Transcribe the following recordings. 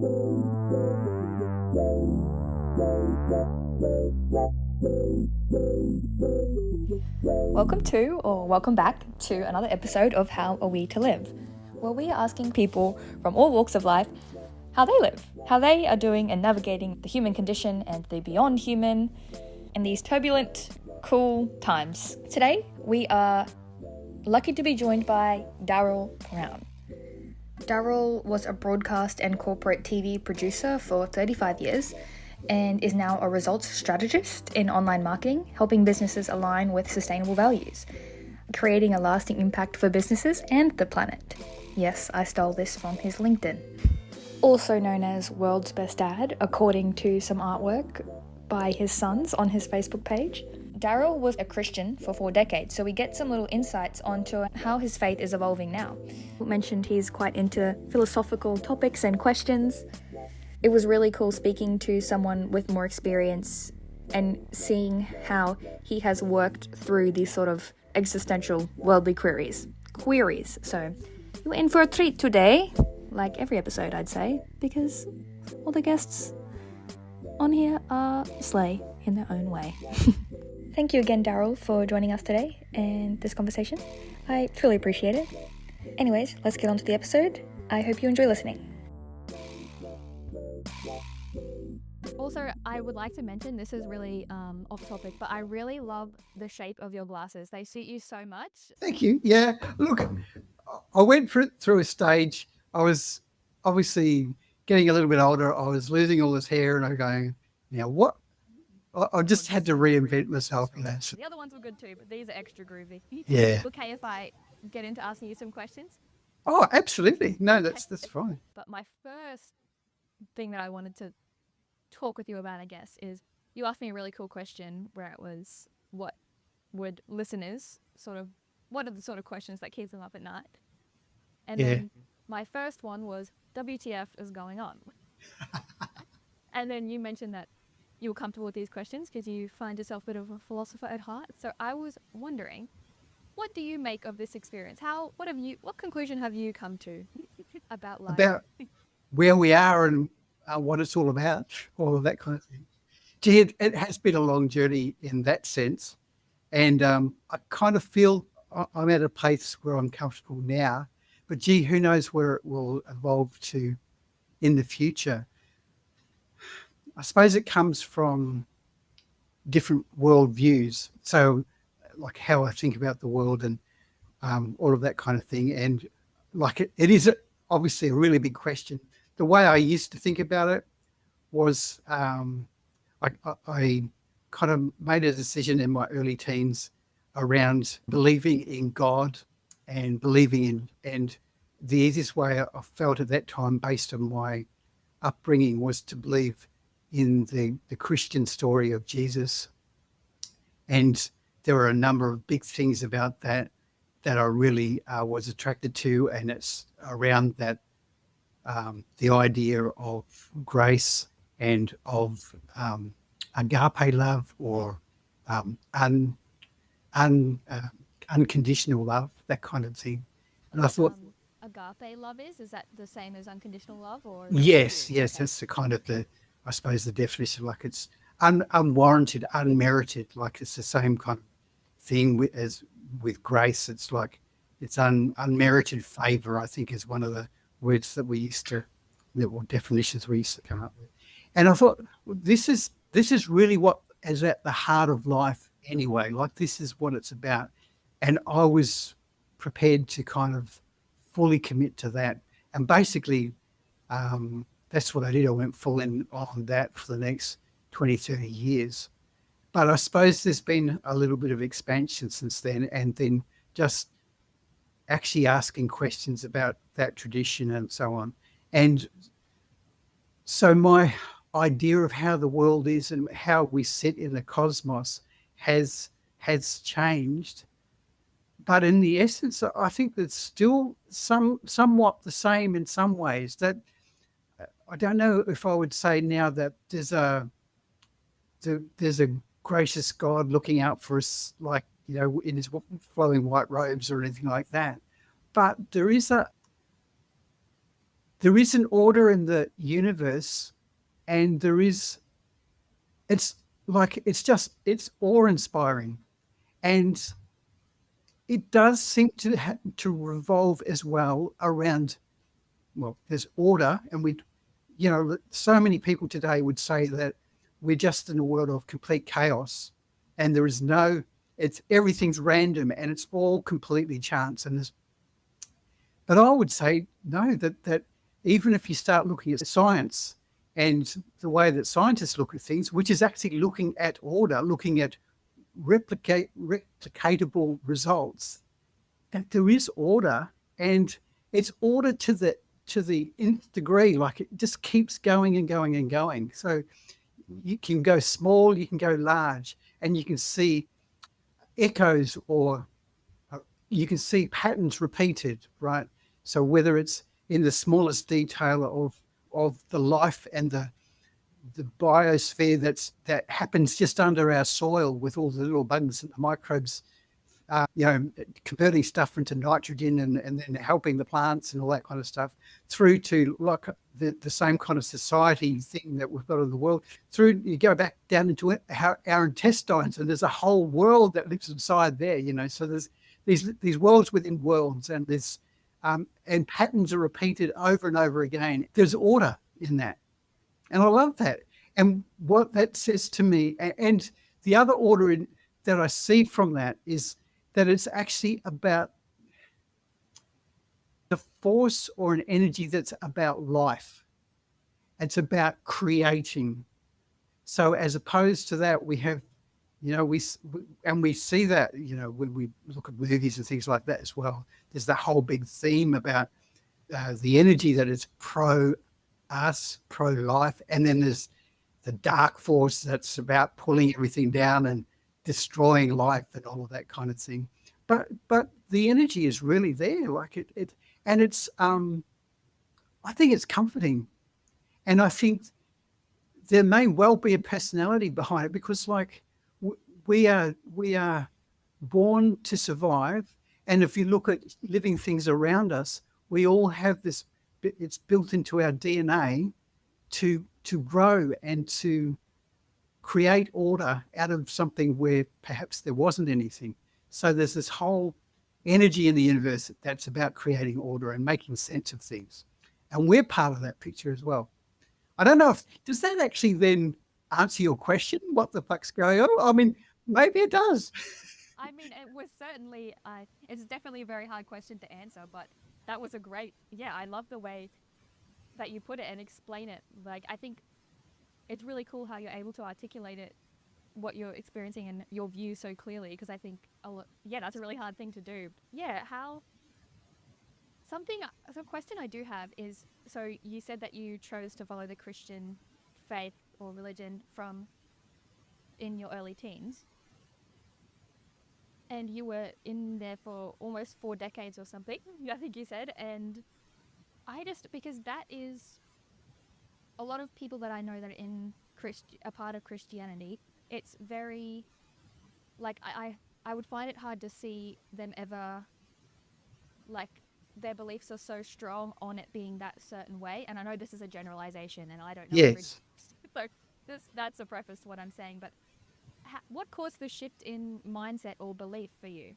Welcome back to another episode of How Are We to Live, where we are asking people from all walks of life how they live, how they are doing and navigating the human condition and the beyond human in these turbulent, cool times. Today, we are lucky to be joined by Daryl Brown. Daryl was a broadcast and corporate TV producer for 35 years and is now a results strategist in online marketing, helping businesses align with sustainable values, creating a lasting impact for businesses and the planet. Yes, I stole this from his LinkedIn. Also known as World's Best Dad, according to some artwork by his sons on his Facebook page. Daryl was a Christian for 4 decades, so we get some little insights onto how his faith is evolving now. I mentioned he's quite into philosophical topics and questions. It was really cool speaking to someone with more experience and seeing how he has worked through these sort of existential worldly queries. So you're in for a treat today, like every episode I'd say, because all the guests on here are slay in their own way. Thank you again, Daryl, for joining us today and this conversation. I truly appreciate it. Anyways, let's get on to the episode. I hope you enjoy listening. Also, I would like to mention, this is really off topic, but I really love the shape of your glasses. They suit you so much. Thank you. Yeah. Look, I went through a stage. I was obviously getting a little bit older. I was losing all this hair and I'm going, what? I just had to reinvent myself. The other ones were good too, but these are extra groovy. Yeah. Okay if I get into asking you some questions? Oh, absolutely. No, that's fine. But my first thing that I wanted to talk with you about, I guess, is you asked me a really cool question where it was, what are the sort of questions that keeps them up at night? And then my first one was, WTF is going on? And then you mentioned that you were comfortable with these questions because you find yourself a bit of a philosopher at heart. So I was wondering, what do you make of this experience? What conclusion have you come to about life? About where we are and what it's all about, all of that kind of thing. Gee, it has been a long journey in that sense. And I kind of feel I'm at a place where I'm comfortable now. But gee, who knows where it will evolve to in the future. I suppose it comes from different worldviews. So like how I think about the world and all of that kind of thing. And like it is obviously a really big question. The way I used to think about it was I kind of made a decision in my early teens around believing in God and and the easiest way I felt at that time based on my upbringing was to believe in the Christian story of Jesus. And there were a number of big things about that I really was attracted to, and it's around that the idea of grace and of agape love or unconditional love, that kind of thing. And I thought, agape love is that the same as unconditional love, or? Yes, that's the kind of I suppose the definition, like it's unwarranted, unmerited, like it's the same kind of thing as with grace. It's like it's unmerited favor, I think, is one of the words that definitions we used to come up with. And I thought, this is really what is at the heart of life anyway. Like this is what it's about. And I was prepared to kind of fully commit to that. And basically, that's what I did. I went full in on that for the next 20, 30 years. But I suppose there's been a little bit of expansion since then, and then just actually asking questions about that tradition and so on. And so my idea of how the world is and how we sit in the cosmos has changed. But in the essence, I think that's still somewhat the same in some ways. That I don't know if I would say now that there's a gracious God looking out for us, like, in his flowing white robes or anything like that. But there is there is an order in the universe, and it's it's awe-inspiring, and it does seem to revolve as well around, well, there's order, and so many people today would say that we're just in a world of complete chaos, and there is everything's random and it's all completely chance. But I would say no, that even if you start looking at science and the way that scientists look at things, which is actually looking at order, looking at replicatable results, that there is order, and it's order to the nth degree. Like, it just keeps going and going and going. So you can go small, you can go large, and you can see echoes, or you can see patterns repeated, right? So whether it's in the smallest detail of the life and the biosphere that happens just under our soil, with all the little bugs and the microbes, converting stuff into nitrogen and then helping the plants and all that kind of stuff, through to like the same kind of society thing that we've got in the world. Through, you go back down into our intestines, and there's a whole world that lives inside there. So there's these worlds within worlds, and there's and patterns are repeated over and over again. There's order in that, and I love that. And what that says to me, and the other order that I see from that, is that it's actually about the force or an energy that's about life. It's about creating. So as opposed to that, we have, we see that, when we look at movies and things like that as well, there's the whole big theme about the energy that is pro-us, pro-life, and then there's the dark force that's about pulling everything down and destroying life and all of that kind of thing. But the energy is really there, like it and it's I think it's comforting, and I think there may well be a personality behind it, because like we are born to survive, and if you look at living things around us, we all have this. It's built into our DNA to grow and to create order out of something where perhaps there wasn't anything. So there's this whole energy in the universe that's about creating order and making sense of things, and we're part of that picture as well. I don't know does that actually then answer your question? What the fuck's going on? I mean, maybe it does. I mean, it was certainly, it's definitely a very hard question to answer, but that was I love the way that you put it and explain it. Like, I think it's really cool how you're able to articulate it, what you're experiencing and your view so clearly, because I think, that's a really hard thing to do. Yeah, so a question I do have is, so you said that you chose to follow the Christian faith or religion in your early teens, and you were in there for almost 4 decades or something, I think you said, and because that is a lot of people that I know that are in a part of Christianity, it's very, like, I would find it hard to see them ever, like, their beliefs are so strong on it being that certain way. And I know this is a generalization, and I don't know Yes. so that's a preface to what I'm saying. But what caused the shift in mindset or belief for you?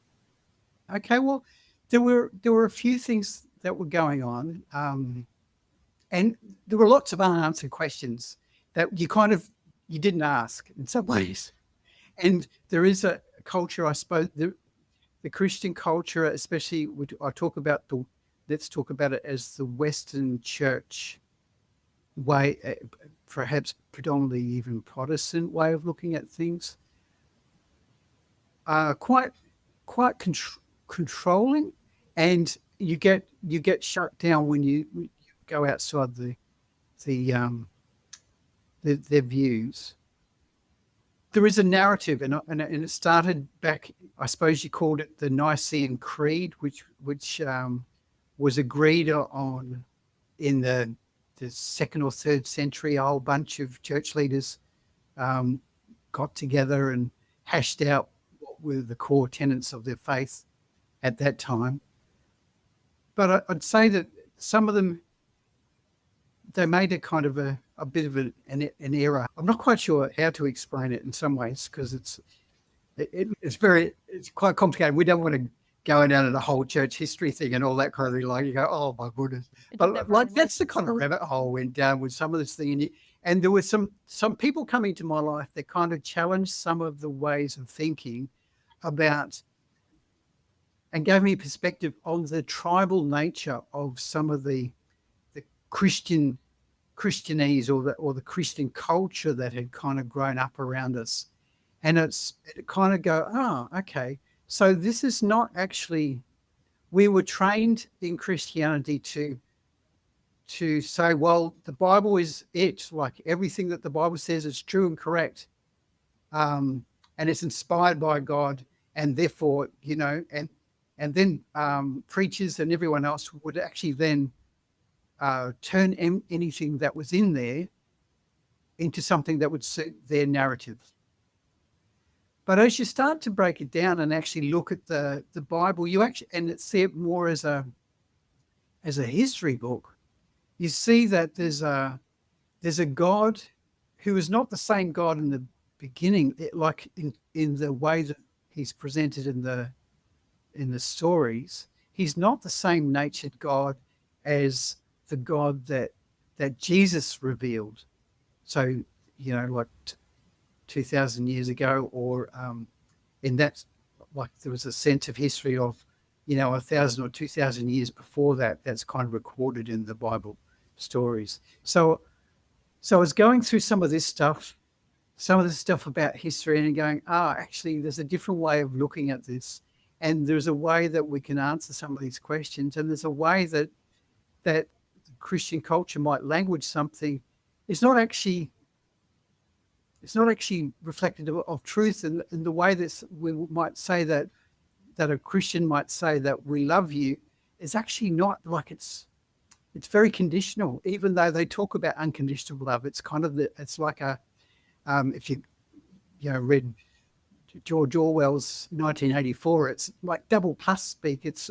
Okay. Well, there were a few things that were going on, and there were lots of unanswered questions that you didn't ask in some ways. And there is a culture, I suppose, the Christian culture, especially, let's talk about it as the Western church way, perhaps predominantly even Protestant way of looking at things, quite controlling, and you get shut down when you go outside their views. There is a narrative, and it started back, I suppose you called it the Nicene Creed, which was agreed on in the 2nd or 3rd century. A whole bunch of church leaders got together and hashed out what were the core tenets of their faith at that time. But I'd say that some of them they made a kind of a bit of an error. I'm not quite sure how to explain it in some ways because it's quite complicated. We don't want to go down to the whole church history thing and all that kind of thing. Like you go, oh my goodness, but like that's the kind of rabbit hole I went down with some of this thing. And there were some people coming to my life that kind of challenged some of the ways of thinking about and gave me a perspective on the tribal nature of some of the Christianese or the Christian culture that had kind of grown up around us. And it kind of go, oh, okay. So this is not actually, we were trained in Christianity to say, well, the Bible is it, like everything that the Bible says is true and correct. And it's inspired by God. And therefore, and then preachers and everyone else would actually then turn anything that was in there into something that would suit their narrative. But as you start to break it down and actually look at the Bible, and see it more as a history book, you see that there's a God who is not the same God in the beginning, like in the way that he's presented in the stories. He's not the same natured God as the God that Jesus revealed. So, like 2,000 years ago, or in that, like there was a sense of history of, 1,000 or 2,000 years before that, that's kind of recorded in the Bible stories. So I was going through some of the stuff about history and going, actually, there's a different way of looking at this. And there's a way that we can answer some of these questions. And there's a way that Christian culture might language something. It's not actually reflective of truth, in the way that we might say that a Christian might say that we love you is actually not, like it's very conditional. Even though they talk about unconditional love, it's kind of it's like a if you read George Orwell's 1984, it's like double plus speak. It's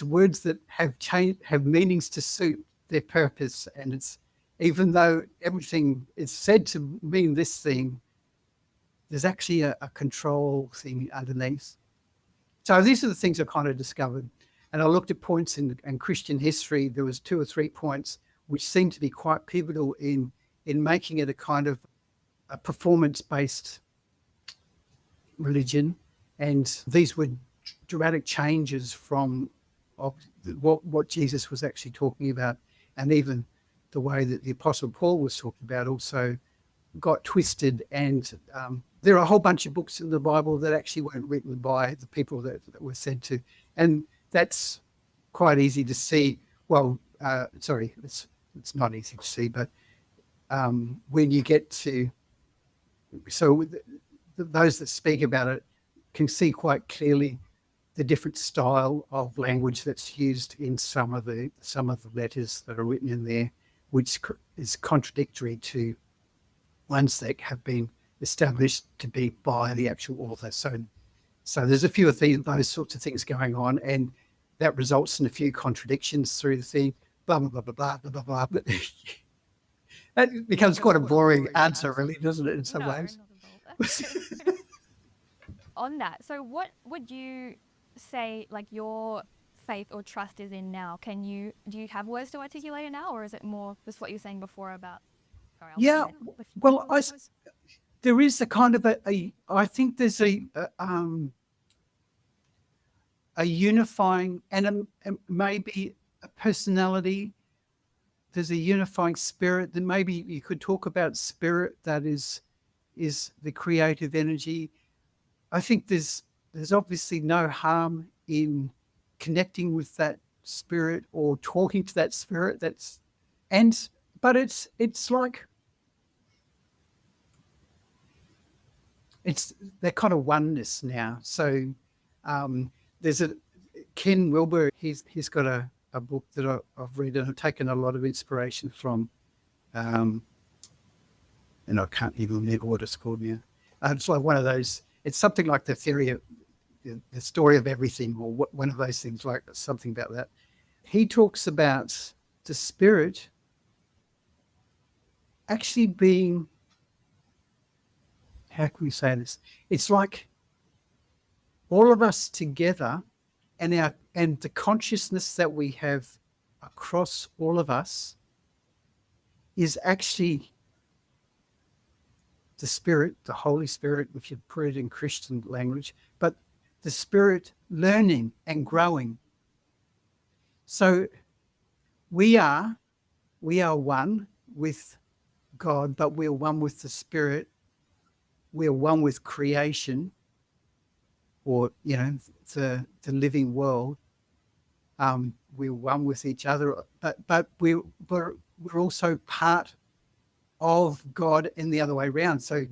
words that have meanings to suit their purpose, and it's, even though everything is said to mean this thing, there's actually a control thing underneath. So these are the things I kind of discovered. And I looked at points in Christian history. There was 2 or 3 points which seemed to be quite pivotal in making it a kind of a performance-based religion. And these were dramatic changes from what Jesus was actually talking about, and even the way that the Apostle Paul was talking about also got twisted. And there are a whole bunch of books in the Bible that actually weren't written by the people that were said to. And that's quite easy to see. Well, it's not easy to see, but when you get to, so those that speak about it can see quite clearly the different style of language that's used in some of the letters that are written in there, which is contradictory to ones that have been established to be by the actual author. So there's a few of those sorts of things going on, and that results in a few contradictions through the thing, blah, blah, blah, blah, blah, blah, blah, blah. That becomes quite a boring answer, really, doesn't it, in some ways? On that, so what would you say, like, your faith or trust is in now? Do you have words to articulate it now, or is it more just what you were saying before about? There is a kind of I think there's a unifying and maybe a personality. There's a unifying spirit. Then maybe you could talk about spirit that is the creative energy. I think there's obviously no harm in connecting with that spirit or talking to that spirit. But it's like, it's that kind of oneness now. So there's Ken Wilber. He's got a book that I've read and I've taken a lot of inspiration from, and I can't even remember what it's called now. It's like one of those. It's something like the theory of the story of everything, or one of those things, like something about that. He talks about the Spirit actually being, how can we say this? It's like all of us together, and the consciousness that we have across all of us is actually the Spirit, the Holy Spirit, if you put it in Christian language, but the Spirit learning and growing. So we are one with God, but we're one with the Spirit. We're one with creation, or the living world. We're one with each other, but we're also part of God in the other way around. So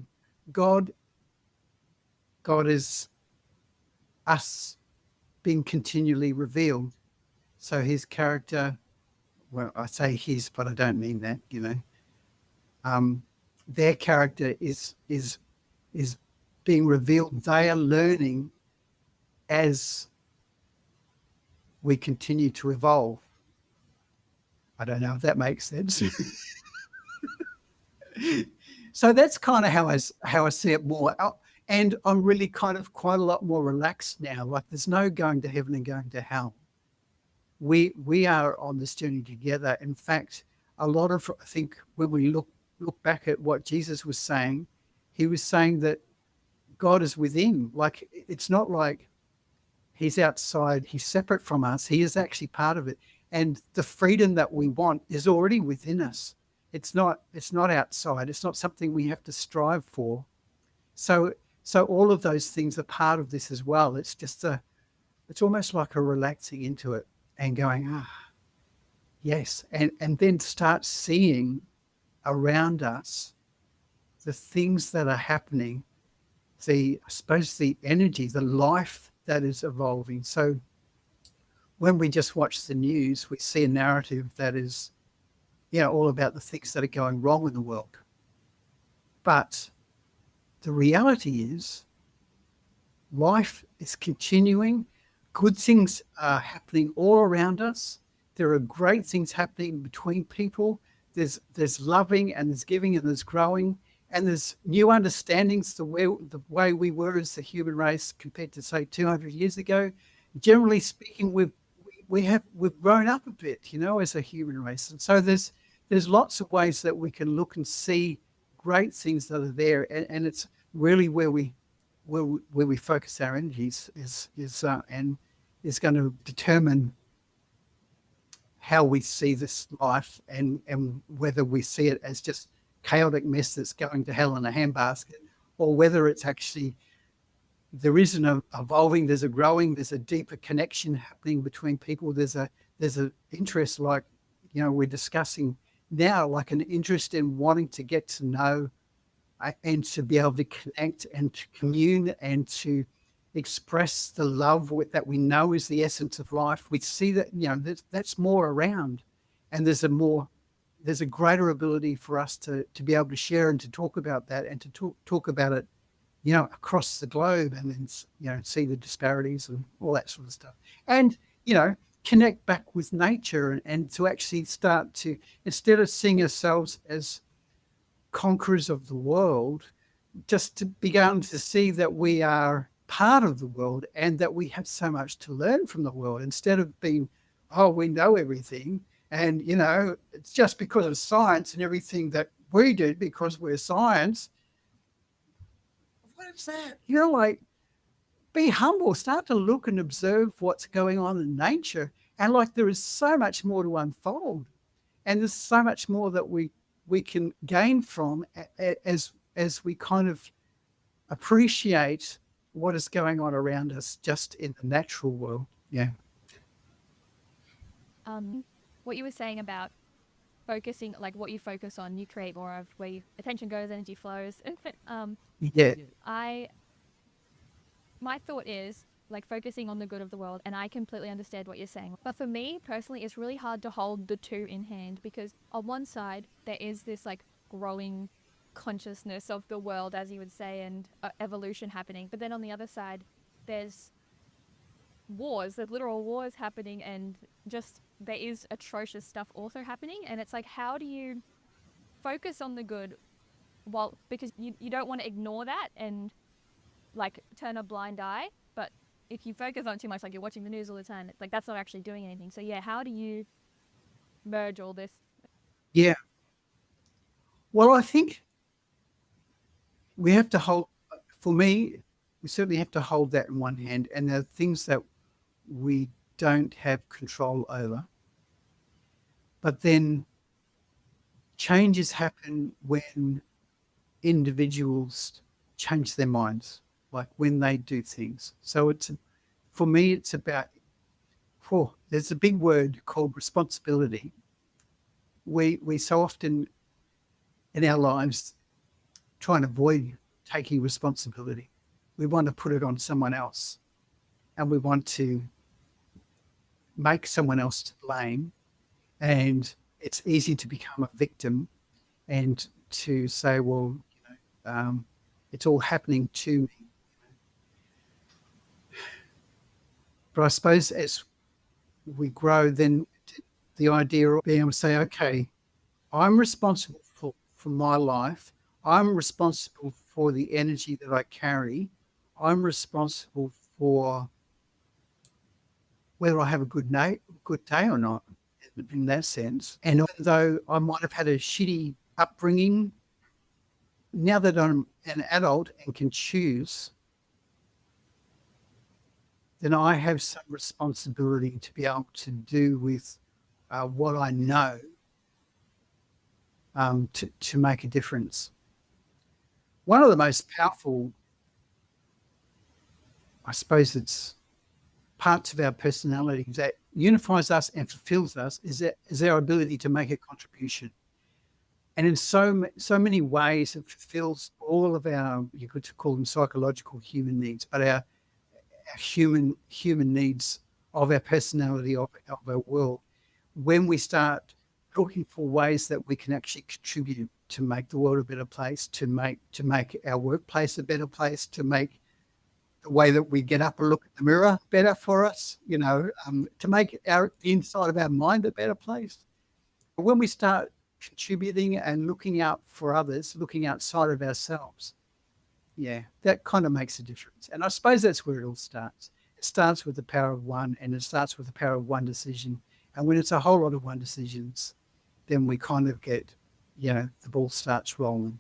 God is us being continually revealed. So his character, well, I say his, but I don't mean that, their character is being revealed. They are learning as we continue to evolve. I don't know if that makes sense. So that's kind of how I see it more. And I'm really kind of quite a lot more relaxed now. Like there's no going to heaven and going to hell. We are on this journey together. In fact, a lot of, I think when we look back at what Jesus was saying, he was saying that God is within. Like it's not like he's outside, he's separate from us. He is actually part of it. And the freedom that we want is already within us. It's not outside. It's not something we have to strive for. So all of those things are part of this as well. It's just it's almost like a relaxing into it and going, yes. And then start seeing around us the things that are happening, I suppose the energy, the life that is evolving. So when we just watch the news, we see a narrative that is, all about the things that are going wrong in the world. But the reality is life is continuing. Good things are happening all around us. There are great things happening between people. There's loving and there's giving and there's growing. And there's new understandings the way we were as the human race compared to, say, 200 years ago. Generally speaking, we've grown up a bit, as a human race. And so there's lots of ways that we can look and see great things that are there. And it's really where we focus our energies and is going to determine how we see this life and whether we see it as just chaotic mess that's going to hell in a handbasket, or whether it's actually there is an evolving, there's a growing, there's a deeper connection happening between people. There's an interest, like we're discussing now, like an interest in wanting to get to know and to be able to connect and to commune and to express the love that we know is the essence of life. We see that that's more around, and there's a greater ability for us to be able to share and to talk about that and to talk about it, across the globe, and then, see the disparities and all that sort of stuff. And, connect back with nature and to actually start to, instead of seeing ourselves as conquerors of the world, just to begin to see that we are part of the world and that we have so much to learn from the world, instead of being, we know everything. And, it's just because of science and everything that we do because we're science. What is that? Like, be humble, start to look and observe what's going on in nature. And like, there is so much more to unfold. And there's so much more that we can gain from as we kind of appreciate what is going on around us just in the natural world. Yeah. What you were saying about focusing, like what you focus on, you create more of. Where attention goes, energy flows. Yeah. My thought is like focusing on the good of the world, and I completely understand what you're saying. But for me personally, it's really hard to hold the two in hand, because on one side there is this like growing consciousness of the world, as you would say, and evolution happening. But then on the other side, there's wars, there's literal wars happening, and just there is atrocious stuff also happening, and it's like, how do you focus on the good because you don't want to ignore that and like turn a blind eye, but if you focus on it too much, like you're watching the news all the time, it's like that's not actually doing anything. So yeah, how do you merge all this? Yeah. Well, I think we have to hold, for me, we certainly have to hold that in one hand. And there are things that we don't have control over. But then changes happen when individuals change their minds, like when they do things. So for me, it's about, there's a big word called responsibility. We so often in our lives try and avoid taking responsibility. We want to put it on someone else, and we want to make someone else to blame. And it's easy to become a victim and to say, well, it's all happening to me. But I suppose as we grow, then the idea of being able to say, okay, I'm responsible for my life. I'm responsible for the energy that I carry. I'm responsible for whether I have a good day or not, in that sense. And even though I might have had a shitty upbringing, now that I'm an adult and can choose, then I have some responsibility to be able to do with what I know to make a difference. One of the most powerful, I suppose it's parts of our personality that unifies us and fulfills us is our ability to make a contribution. And in so many ways, it fulfills all of our, you could call them psychological human needs, but our human needs of our personality, of our world. When we start looking for ways that we can actually contribute to make the world a better place, to make our workplace a better place, to make the way that we get up and look at the mirror better for us, to make the inside of our mind a better place. When we start contributing and looking out for others, looking outside of ourselves, yeah, that kind of makes a difference. And I suppose that's where it all starts. It starts with the power of one, and it starts with the power of one decision. And when it's a whole lot of one decisions, then we kind of get, the ball starts rolling.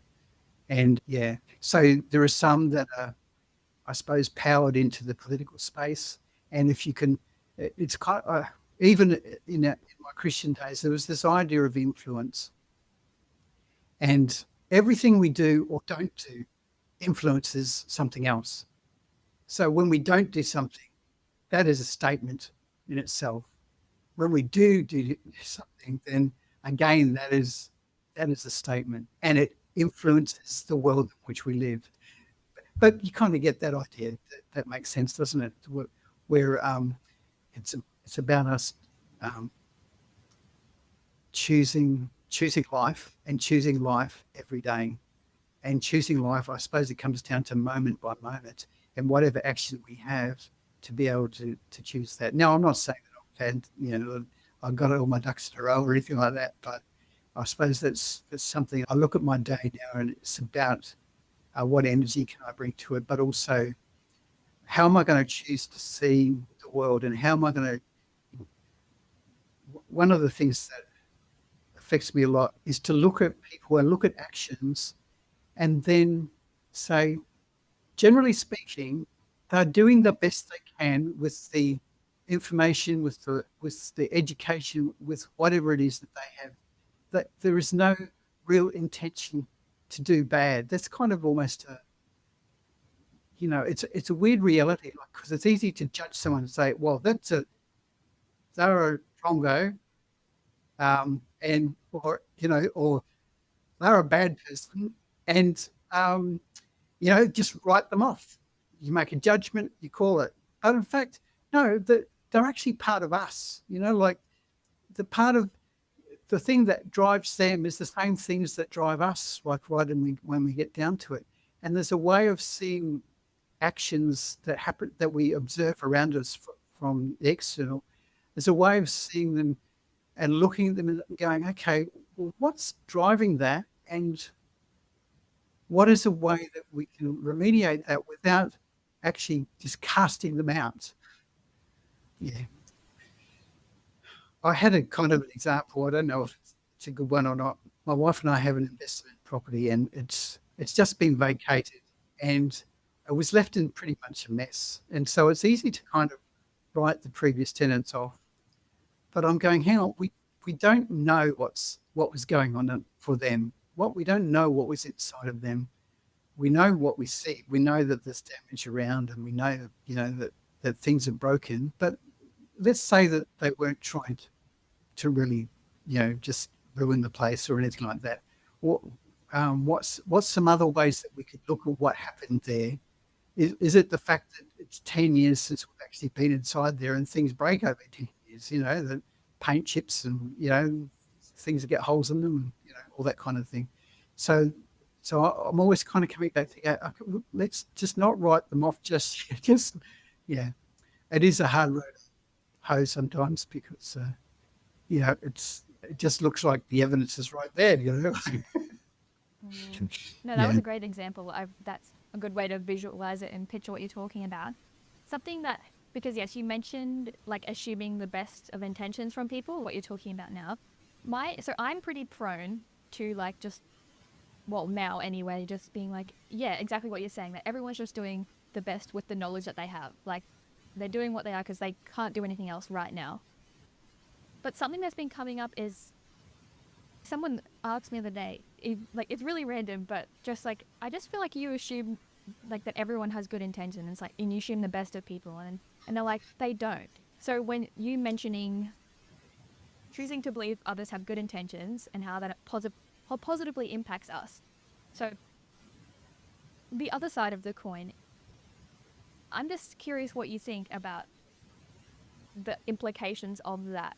And yeah, so there are some that are, I suppose, powered into the political space. And if you can, it's kind of, even in my Christian days, there was this idea of influence. And everything we do or don't do influences something else. So when we don't do something, that is a statement in itself. When we do something, then again, that is a statement, and it influences the world in which we live. But you kind of get that idea. That makes sense, doesn't it? Where it's about us choosing life and choosing life every day. And choosing life, I suppose it comes down to moment by moment and whatever action we have to be able to choose that. Now, I'm not saying that I've got all my ducks in a row or anything like that, but I suppose that's something. I look at my day now and it's about what energy can I bring to it, but also how am I going to choose to see the world, and how am I going to. One of the things that affects me a lot is to look at people and look at actions and then say, generally speaking, they're doing the best they can with the information, with the education, with whatever it is that they have. That there is no real intention to do bad. That's kind of almost it's a weird reality, because it's easy to judge someone and say, well, they're a prongo, or they're a bad person, and just write them off. You make a judgment, you call it. But in fact, no, they're actually part of us. Like the part of the thing that drives them is the same things that drive us, like when we get down to it. And there's a way of seeing actions that happen, that we observe around us from the external. There's a way of seeing them and looking at them and going, okay, well, what's driving that? And what is a way that we can remediate that without actually just casting them out? Yeah. I had a kind of an example. I don't know if it's a good one or not. My wife and I have an investment property, and it's just been vacated, and it was left in pretty much a mess. And so it's easy to kind of write the previous tenants off. But I'm going, hang on, we don't know what was going on for them. We don't know what was inside of them. We know what we see. We know that there's damage around, and we know, that things are broken. But let's say that they weren't trying to really, just ruin the place or anything like that. What's some other ways that we could look at what happened there? Is it the fact that it's 10 years since we've actually been inside there and things break over 10 years, the paint chips and, things that get holes in them, and, all that kind of thing. So I'm always kind of coming back to, okay, let's just not write them off yeah. It is a hard road to hoe sometimes because, it just looks like the evidence is right there, No, that was a great example. That's a good way to visualize it and picture what you're talking about. Something that, because yes, you mentioned like assuming the best of intentions from people, what you're talking about now. So I'm pretty prone to like now anyway, just being like, yeah, exactly what you're saying, that everyone's just doing the best with the knowledge that they have. Like they're doing what they are because they can't do anything else right now. But something that's been coming up is someone asked me the other day, it's really random, but just like, I just feel like you assume like that everyone has good intentions, like, and you assume the best of people, and they're like, they don't. So when you mentioning choosing to believe others have good intentions and how that how positively impacts us. So the other side of the coin, I'm just curious what you think about the implications of that,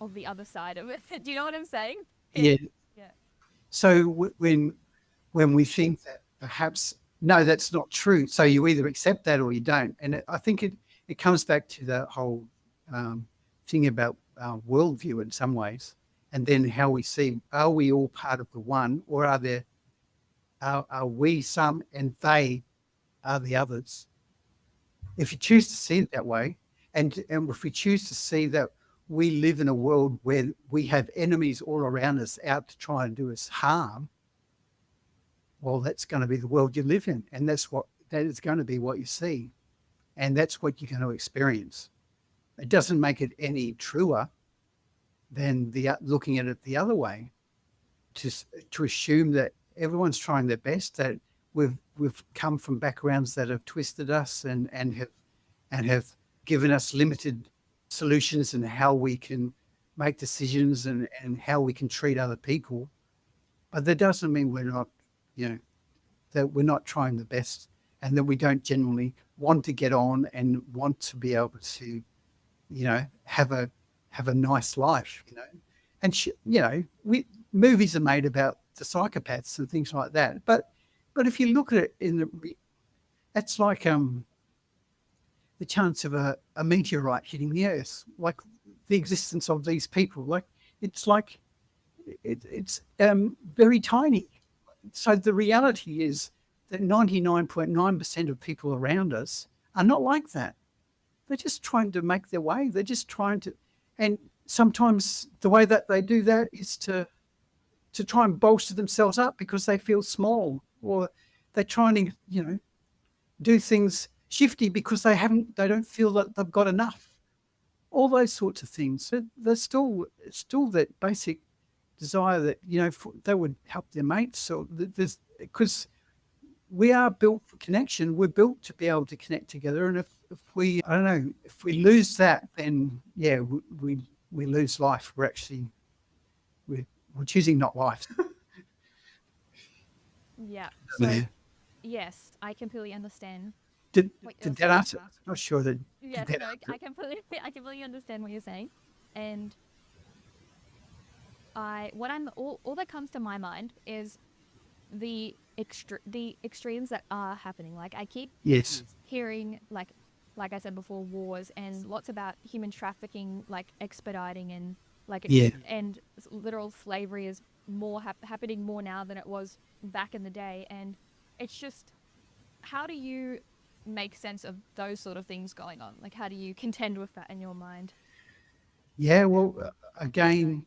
of the other side of it. Do you know what I'm saying? Yeah. Yeah. So when we think that perhaps, no, that's not true. So you either accept that or you don't. And I think it comes back to the whole thing about worldview in some ways, and then how we see, are we all part of the one, or are we some and they are the others? If you choose to see it that way, and if we choose to see that we live in a world where we have enemies all around us out to try and do us harm, well, that's going to be the world you live in, and that is going to be what you see, and that's what you're going to experience. It doesn't make it any truer than looking at it the other way, to assume that everyone's trying their best, that we've come from backgrounds that have twisted us and have given us limited solutions and how we can make decisions and how we can treat other people. But that doesn't mean we're not, that we're not trying the best, and that we don't genuinely want to get on and want to be able to, have a nice life, And movies are made about the psychopaths and things like that. But if you look at it that's like the chance of a meteorite hitting the Earth, like the existence of these people, like it's very tiny. So the reality is that 99.9% of people around us are not like that. They're just trying to make their way. They're just trying to, and sometimes the way that they do that is to try and bolster themselves up because they feel small, or they're trying to, do things shifty because they don't feel that they've got enough. All those sorts of things. So there's still that basic desire that, they would help their mates. So there's, because we are built for connection. We're built to be able to connect together. And if we, I don't know, if we lose that, then yeah, we lose life. We're choosing not life. Yeah. So, Yeah. yes, I completely understand. Did what you're that answer? saying. Not sure that. Yes, Did that no, answer? I completely understand what you're saying, and all that comes to my mind is the extremes that are happening. Like I keep Yes. hearing like I said before, wars and lots about human trafficking, like expediting and Like, Yeah. and literal slavery is more happening more now than it was back in the day. And it's just, how do you make sense of those sort of things going on? Like, how do you contend with that in your mind? Yeah. Well, again,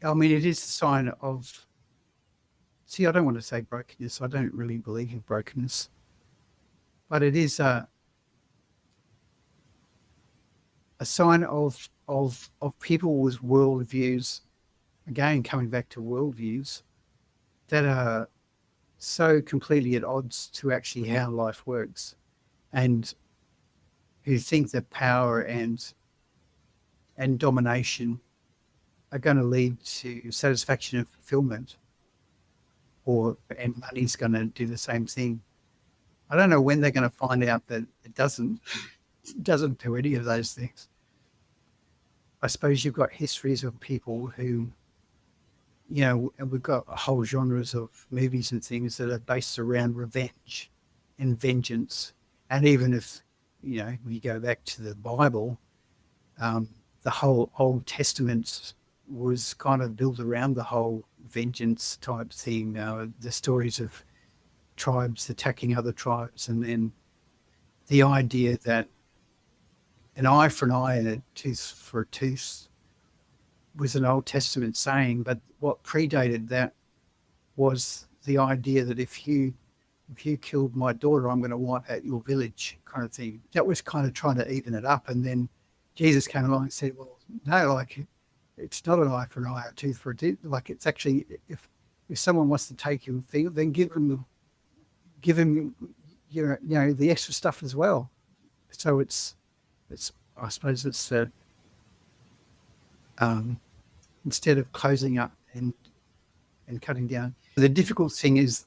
I mean, it is a sign of, see, I don't want to say brokenness. I don't really believe in brokenness, but it is a sign of people with worldviews, again, coming back to worldviews, that are so completely at odds to actually how life works, and who think that power and domination are going to lead to satisfaction and fulfillment, and money's going to do the same thing. I don't know when they're going to find out that it doesn't do any of those things. I suppose you've got histories of people who, and we've got whole genres of movies and things that are based around revenge and vengeance. And even if, we go back to the Bible, um, the whole Old Testament was kind of built around the whole vengeance type thing. The stories of tribes attacking other tribes, and then the idea that an eye for an eye and a tooth for a tooth was an Old Testament saying, but what predated that was the idea that if you killed my daughter, I'm going to wipe out your village, kind of thing. That was kind of trying to even it up. And then Jesus came along and said, well, no, like, it's not an eye for an eye, a tooth for a tooth. Like, it's actually, if someone wants to take your thing, then give him the extra stuff as well. So it's I suppose it's instead of closing up and cutting down. The difficult thing is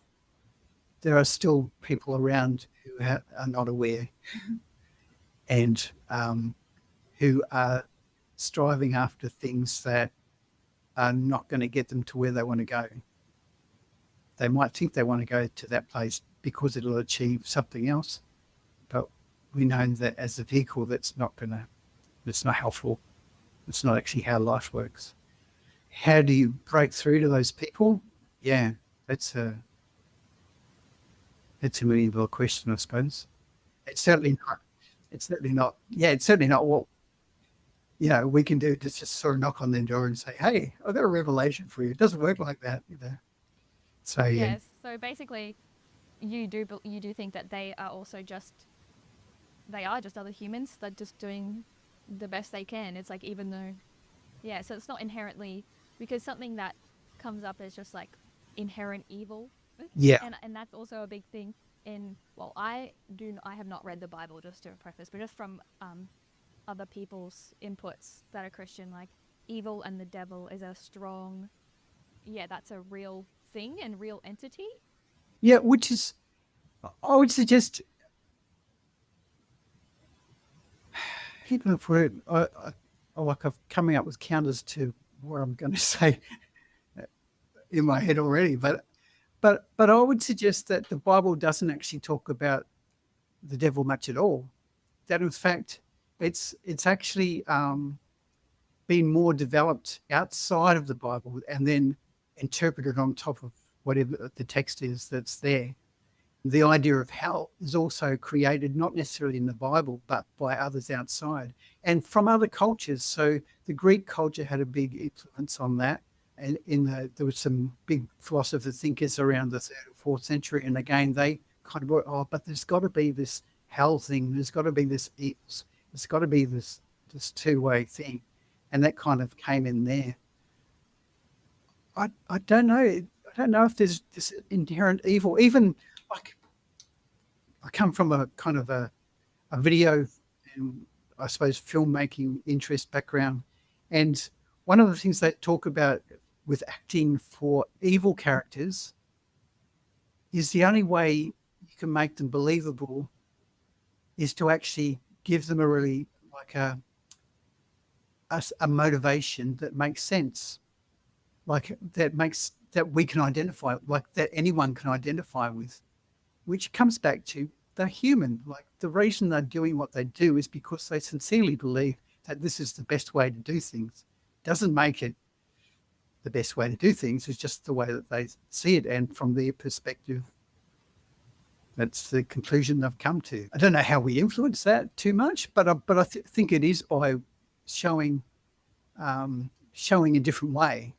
there are still people around who are not aware, and who are striving after things that are not going to get them to where they want to go. They might think they want to go to that place because it'll achieve something else, but we know that as a vehicle, that's not helpful. It's not actually how life works. How do you break through to those people? Yeah, that's a million dollar question, I suppose. It's certainly not. It's certainly not. Yeah, it's certainly not what we can do to just sort of knock on their door and say, "Hey, I've got a revelation for you." It doesn't work like that. So yeah, Yes. So basically, you do think that they are just other humans that just doing the best they can. It's like, even though, yeah, so it's not inherently, because something that comes up is just like inherent evil, yeah, and that's also a big thing in, well, I have not read the Bible, just to preface, but just from other people's inputs that are Christian, like, evil and the devil is a strong, yeah, that's a real thing and real entity. yeah. Which is, I would suggest, even if like I'm coming up with counters to what I'm going to say in my head already, but I would suggest that the Bible doesn't actually talk about the devil much at all. That in fact, it's actually been more developed outside of the Bible and then interpreted on top of whatever the text is that's there. The idea of hell is also created not necessarily in the Bible, but by others outside and from other cultures. So the Greek culture had a big influence on that. And there was some big philosopher thinkers around the 3rd or 4th century. And again, they kind of brought, but there's got to be this hell thing. There's got to be this evils. There's got to be this two-way thing. And that kind of came in there. I don't know. I don't know if there's this inherent evil. Even like, I come from a kind of a video and, I suppose, filmmaking interest background. And one of the things they talk about with acting for evil characters is the only way you can make them believable is to actually give them a really, like, a motivation that makes sense, like that we can identify, like that anyone can identify with, which comes back to they're human. Like, the reason they're doing what they do is because they sincerely believe that this is the best way to do things. Doesn't make it the best way to do things, it's just the way that they see it. And from their perspective, that's the conclusion they've come to. I don't know how we influence that too much, but I think it is by showing a different way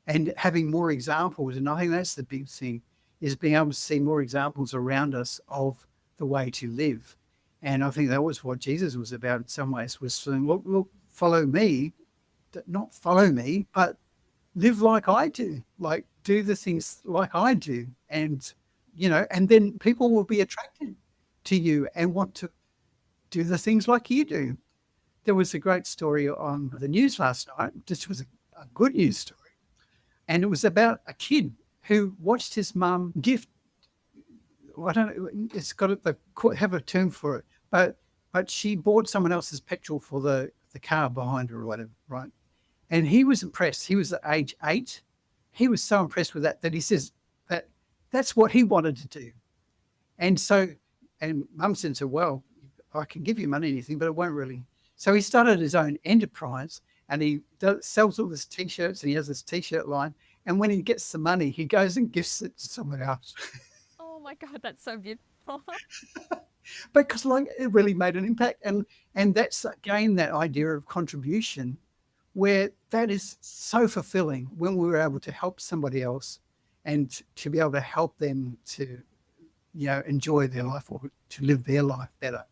and having more examples. And I think that's the big thing, is being able to see more examples around us of the way to live. And I think that was what Jesus was about in some ways, was saying, look, follow me, not follow me, but live like I do, like do the things like I do. And, and then people will be attracted to you and want to do the things like you do. There was a great story on the news last night. This was a good news story. And it was about a kid who watched his mum gift. I don't know, it's got they have a term for it, but she bought someone else's petrol for the car behind her or whatever, right? And he was impressed. He was at age 8. He was so impressed with that he says that's what he wanted to do. And mum said to him, well, I can give you money and anything, but it won't really. So he started his own enterprise, and he sells all his T-shirts, and he has this T-shirt line. And when he gets the money, he goes and gifts it to someone else. Oh my God, that's so beautiful. Because it really made an impact. And that's, again, that idea of contribution, where that is so fulfilling when we were able to help somebody else and to be able to help them to, enjoy their life or to live their life better.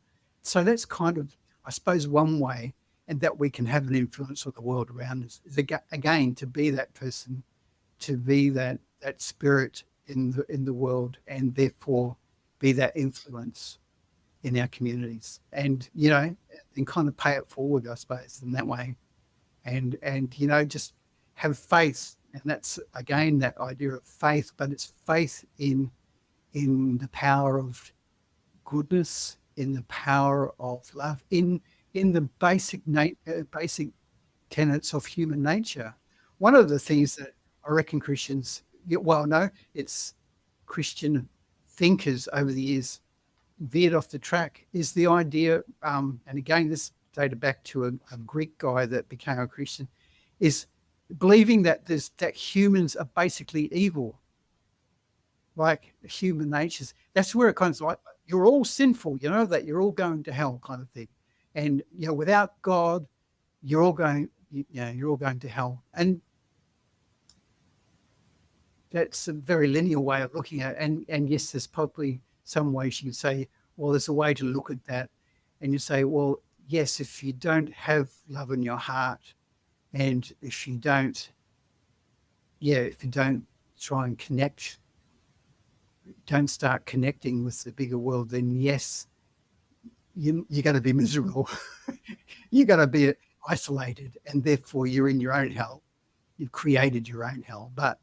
So that's kind of, I suppose, one way, and that we can have an influence on the world around us, is again to be that person, to be that spirit in the world, and therefore be that influence in our communities, and and kind of pay it forward, I suppose, in that way. And just have faith. And that's, again, that idea of faith, but it's faith in the power of goodness, in the power of love, in the basic tenets of human nature. One of the things that I reckon it's Christian thinkers over the years veered off the track, is the idea, and again, this dated back to a Greek guy that became a Christian, is believing that humans are basically evil, like human natures. That's where it kind of like, you're all sinful, that you're all going to hell, kind of thing. And without God, you're all going to hell. And that's a very linear way of looking at it. And yes, there's probably some ways you can say, well, there's a way to look at that. And you say, well, yes, if you don't have love in your heart, and if you don't try and connect, don't start connecting with the bigger world, then yes, you're going to be miserable. You're going to be isolated, and therefore you're in your own hell. You've created your own hell. But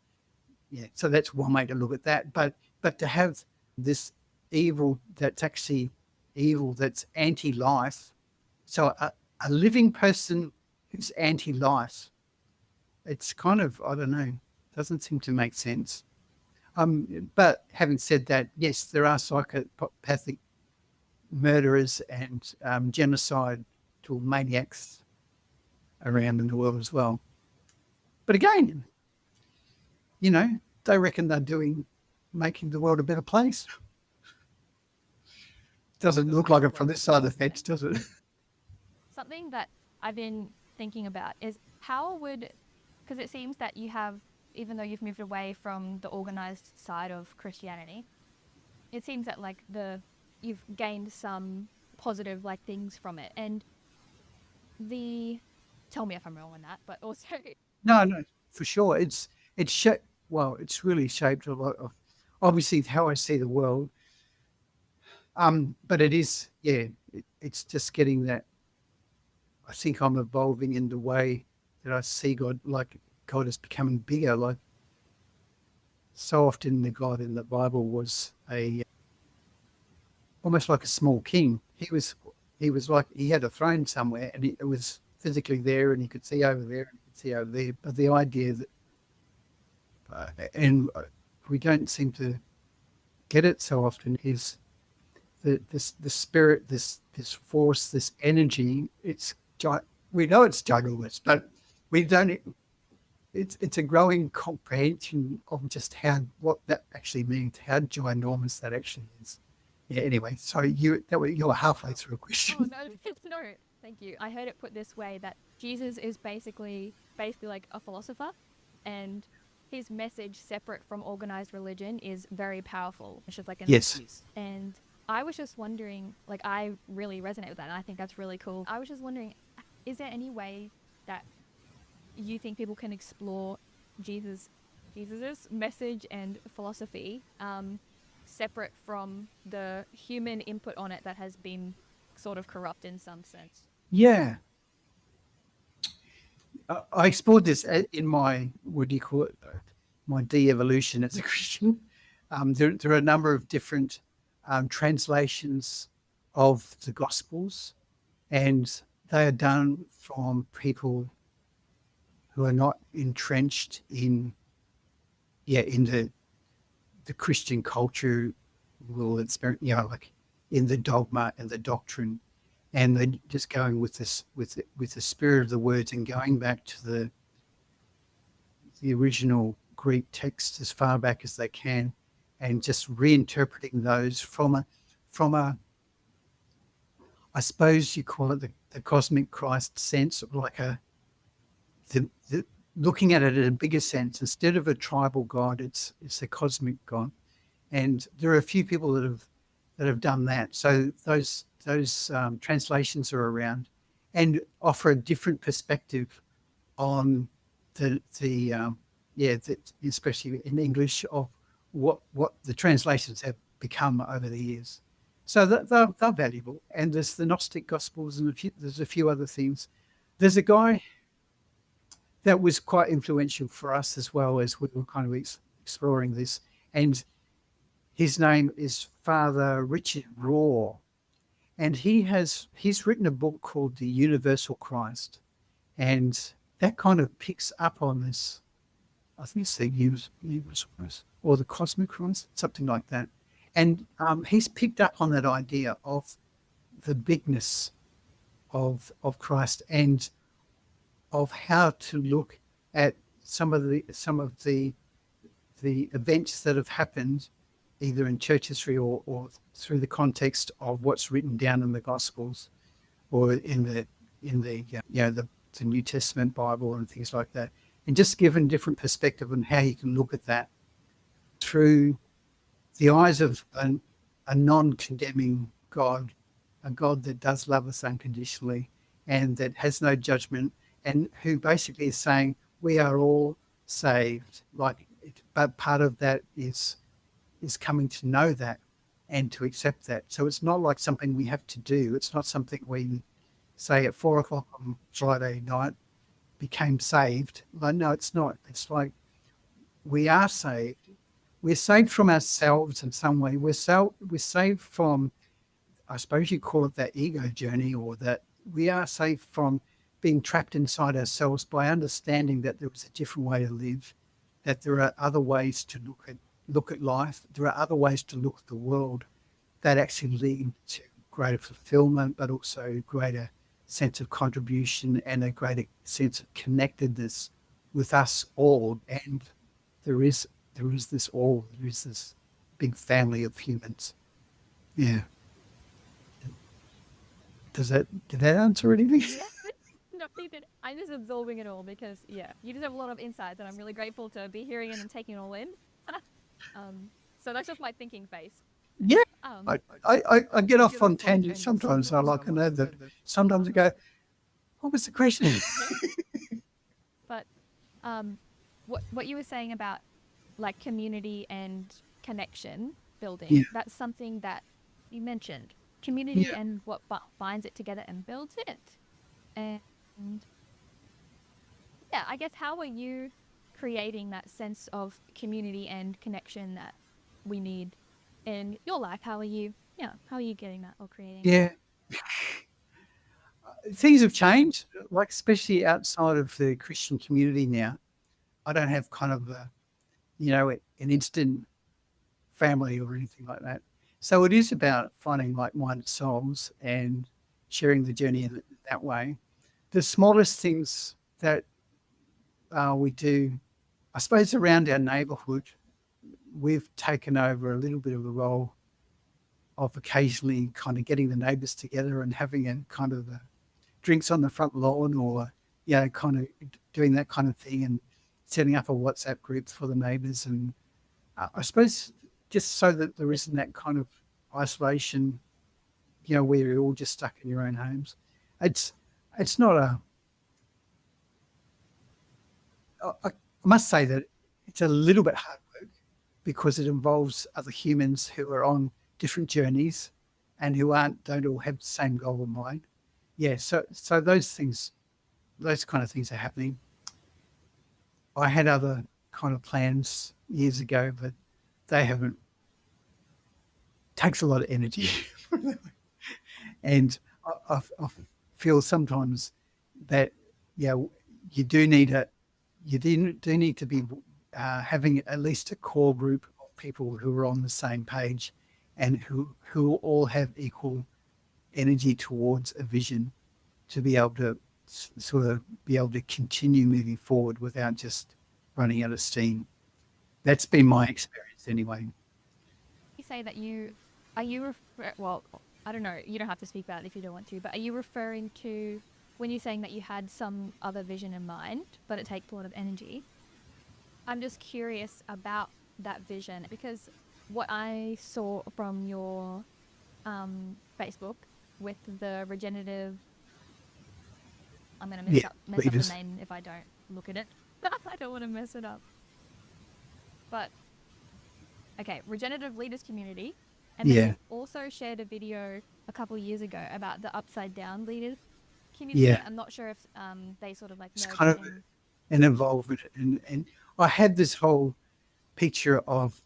yeah, so that's one way to look at that. But to have this evil that's actually evil, that's anti-life. So a living person who's anti-life, it's kind of, I don't know, doesn't seem to make sense. But having said that, yes, there are psychopathic murderers and genocidal maniacs around in the world as well. But again, they reckon they're making the world a better place. Doesn't look like it from this side of the fence, does it? Something that I've been thinking about is because it seems that you have, even though you've moved away from the organized side of Christianity, it seems that you've gained some positive things from it. And tell me if I'm wrong on that, but also No, for sure. It's really shaped a lot of, obviously, how I see the world. But it is, it's just getting that. I think I'm evolving in the way that I see God, like God is becoming bigger. Like, so often the God in the Bible was almost like a small king. He was like, he had a throne somewhere, and it was physically there, and he could see over there, and he could see over there. But the idea that, and we don't seem to get it so often, is the spirit, this force, this energy. We know it's ginormous, but we don't. It's a growing comprehension of just what that actually means, how ginormous that actually is. Yeah. Anyway, so you're halfway through a Oh question. no, no, thank you. I heard it put this way that Jesus is basically like a philosopher, and his message, separate from organized religion, is very powerful. It's just like an Yes. excuse. And I was just wondering, like, I really resonate with that, and I think that's really cool. I was just wondering, is there any way that you think people can explore Jesus, Jesus's message and philosophy, separate from the human input on it that has been sort of corrupt in some sense? Yeah. I explored this in my, what do you call it? My de-evolution as a Christian. There are a number of different translations of the Gospels, and they are done from people who are not entrenched in the Christian culture, like in the dogma and the doctrine, and they're just going with this with the spirit of the words and going back to the original Greek text as far back as they can, and just reinterpreting those from a I suppose you call it the cosmic Christ sense, of like the looking at it in a bigger sense. Instead of a tribal God, it's a cosmic God, and there are a few people that have done that. So those translations are around and offer a different perspective on the especially in English, of what the translations have become over the years. So they're valuable. And there's the Gnostic Gospels, and there's a few other things. There's a guy that was quite influential for us as well as we were kind of exploring this, and his name is Father Richard Raw, and he's written a book called The Universal Christ, and that kind of picks up on this. I think it's the universal Christ or the cosmic Christ, something like that. And he's picked up on that idea of the bigness of Christ, and of how to look at some of the events that have happened either in church history or through the context of what's written down in the Gospels, or the New Testament Bible and things like that, and just given different perspective on how you can look at that through the eyes of a non-condemning God, a God that does love us unconditionally and that has no judgment, and who basically is saying we are all saved. But part of that is coming to know that and to accept that. So it's not like something we have to do. It's not something we say at 4 o'clock on Friday night became saved. Like, no, it's not. It's like we are saved. We're saved from ourselves in some way. We're saved from, I suppose you call it that ego journey, or that we are saved from being trapped inside ourselves by understanding that there was a different way to live, that there are other ways to look at life. There are other ways to look at the world that actually lead to greater fulfillment, but also greater sense of contribution and a greater sense of connectedness with us all. And there is this all. There is this big family of humans. Yeah. Did that answer anything? Yeah. No, you did. I'm just absorbing it all because, yeah, you just have a lot of insights, and I'm really grateful to be hearing it and taking it all in. So that's just my thinking phase. Yeah. Um, I get off on tangents sometimes. I like to know that sometimes I go, what was the question? but what you were saying about like community and connection building, Yeah. that's something that you mentioned. Community Yeah. and what binds it together and builds it. And yeah, I guess how are you creating that sense of community and connection that we need in your life? How are you getting that or creating that? Yeah. Things have changed, like especially outside of the Christian community now. I don't have kind of an instant family or anything like that. So it is about finding like-minded souls and sharing the journey in that way. The smallest things that we do, I suppose, around our neighbourhood, we've taken over a little bit of the role of occasionally kind of getting the neighbours together and having a kind of drinks on the front lawn, or kind of doing that kind of thing, and setting up a WhatsApp group for the neighbours. And I suppose just so that there isn't that kind of isolation, where you're all just stuck in your own homes. It's it's not a. I must say that it's a little bit hard work because it involves other humans who are on different journeys and who don't all have the same goal in mind. Yeah, so those kind of things are happening. I had other kind of plans years ago, but they haven't. Takes a lot of energy, and I feel sometimes that you do need do need to be having at least a core group of people who are on the same page, and who all have equal energy towards a vision, to be able to sort of be able to continue moving forward without just running out of steam. That's been my experience anyway. You say that well, I don't know, you don't have to speak about it if you don't want to, but are you referring to when you're saying that you had some other vision in mind, but it takes a lot of energy? I'm just curious about that vision because what I saw from your Facebook with the regenerative, I'm going to Yeah, mess up the leaders. name if I don't look at it. I don't want to mess it up. But okay, regenerative leaders community. And then Yeah, you also shared a video a couple years ago about the upside down leaders community. yeah. I'm not sure if they sort of like It's merged kind of in. an involvement, and I had this whole picture of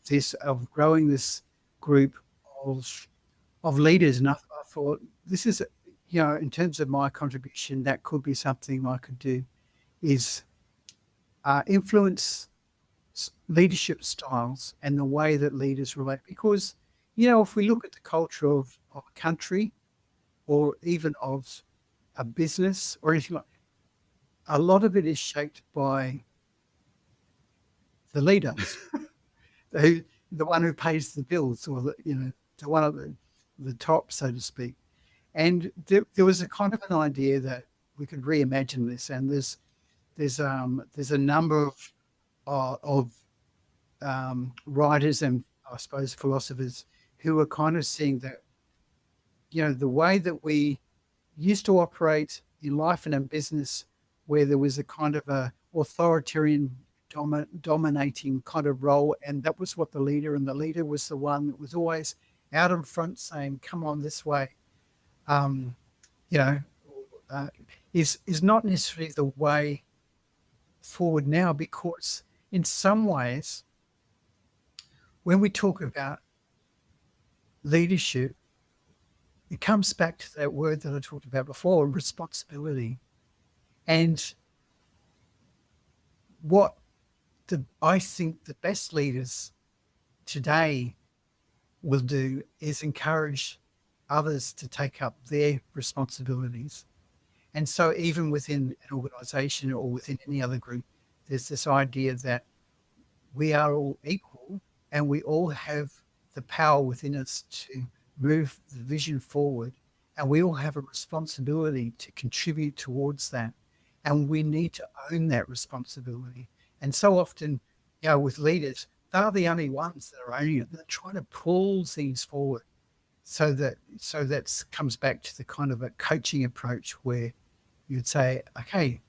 growing this group of leaders, and I thought this is, in terms of my contribution, that could be something I could do, is influence leadership styles and the way that leaders relate. Because, if we look at the culture of a country, or even of a business or anything like, a lot of it is shaped by the leader, who the one who pays the bills, or the one at the top, so to speak. And there was a kind of an idea that we could reimagine this, and there's a number of writers and, I suppose, philosophers who are kind of seeing that, the way that we used to operate in life and in business, where there was a kind of a authoritarian dominating kind of role, and that was what the leader was the one that was always out in front saying, "Come on this way," um, you know, uh, is not necessarily the way forward now, because in some ways, when we talk about leadership, it comes back to that word that I talked about before, responsibility. And what I think the best leaders today will do is encourage others to take up their responsibilities. And so, even within an organization or within any other group, there's this idea that we are all equal, and we all have the power within us to move the vision forward, and we all have a responsibility to contribute towards that, and we need to own that responsibility. And so often, with leaders, they're the only ones that are owning it. They're trying to pull things forward, so that comes back to the kind of a coaching approach, where you'd say, okay,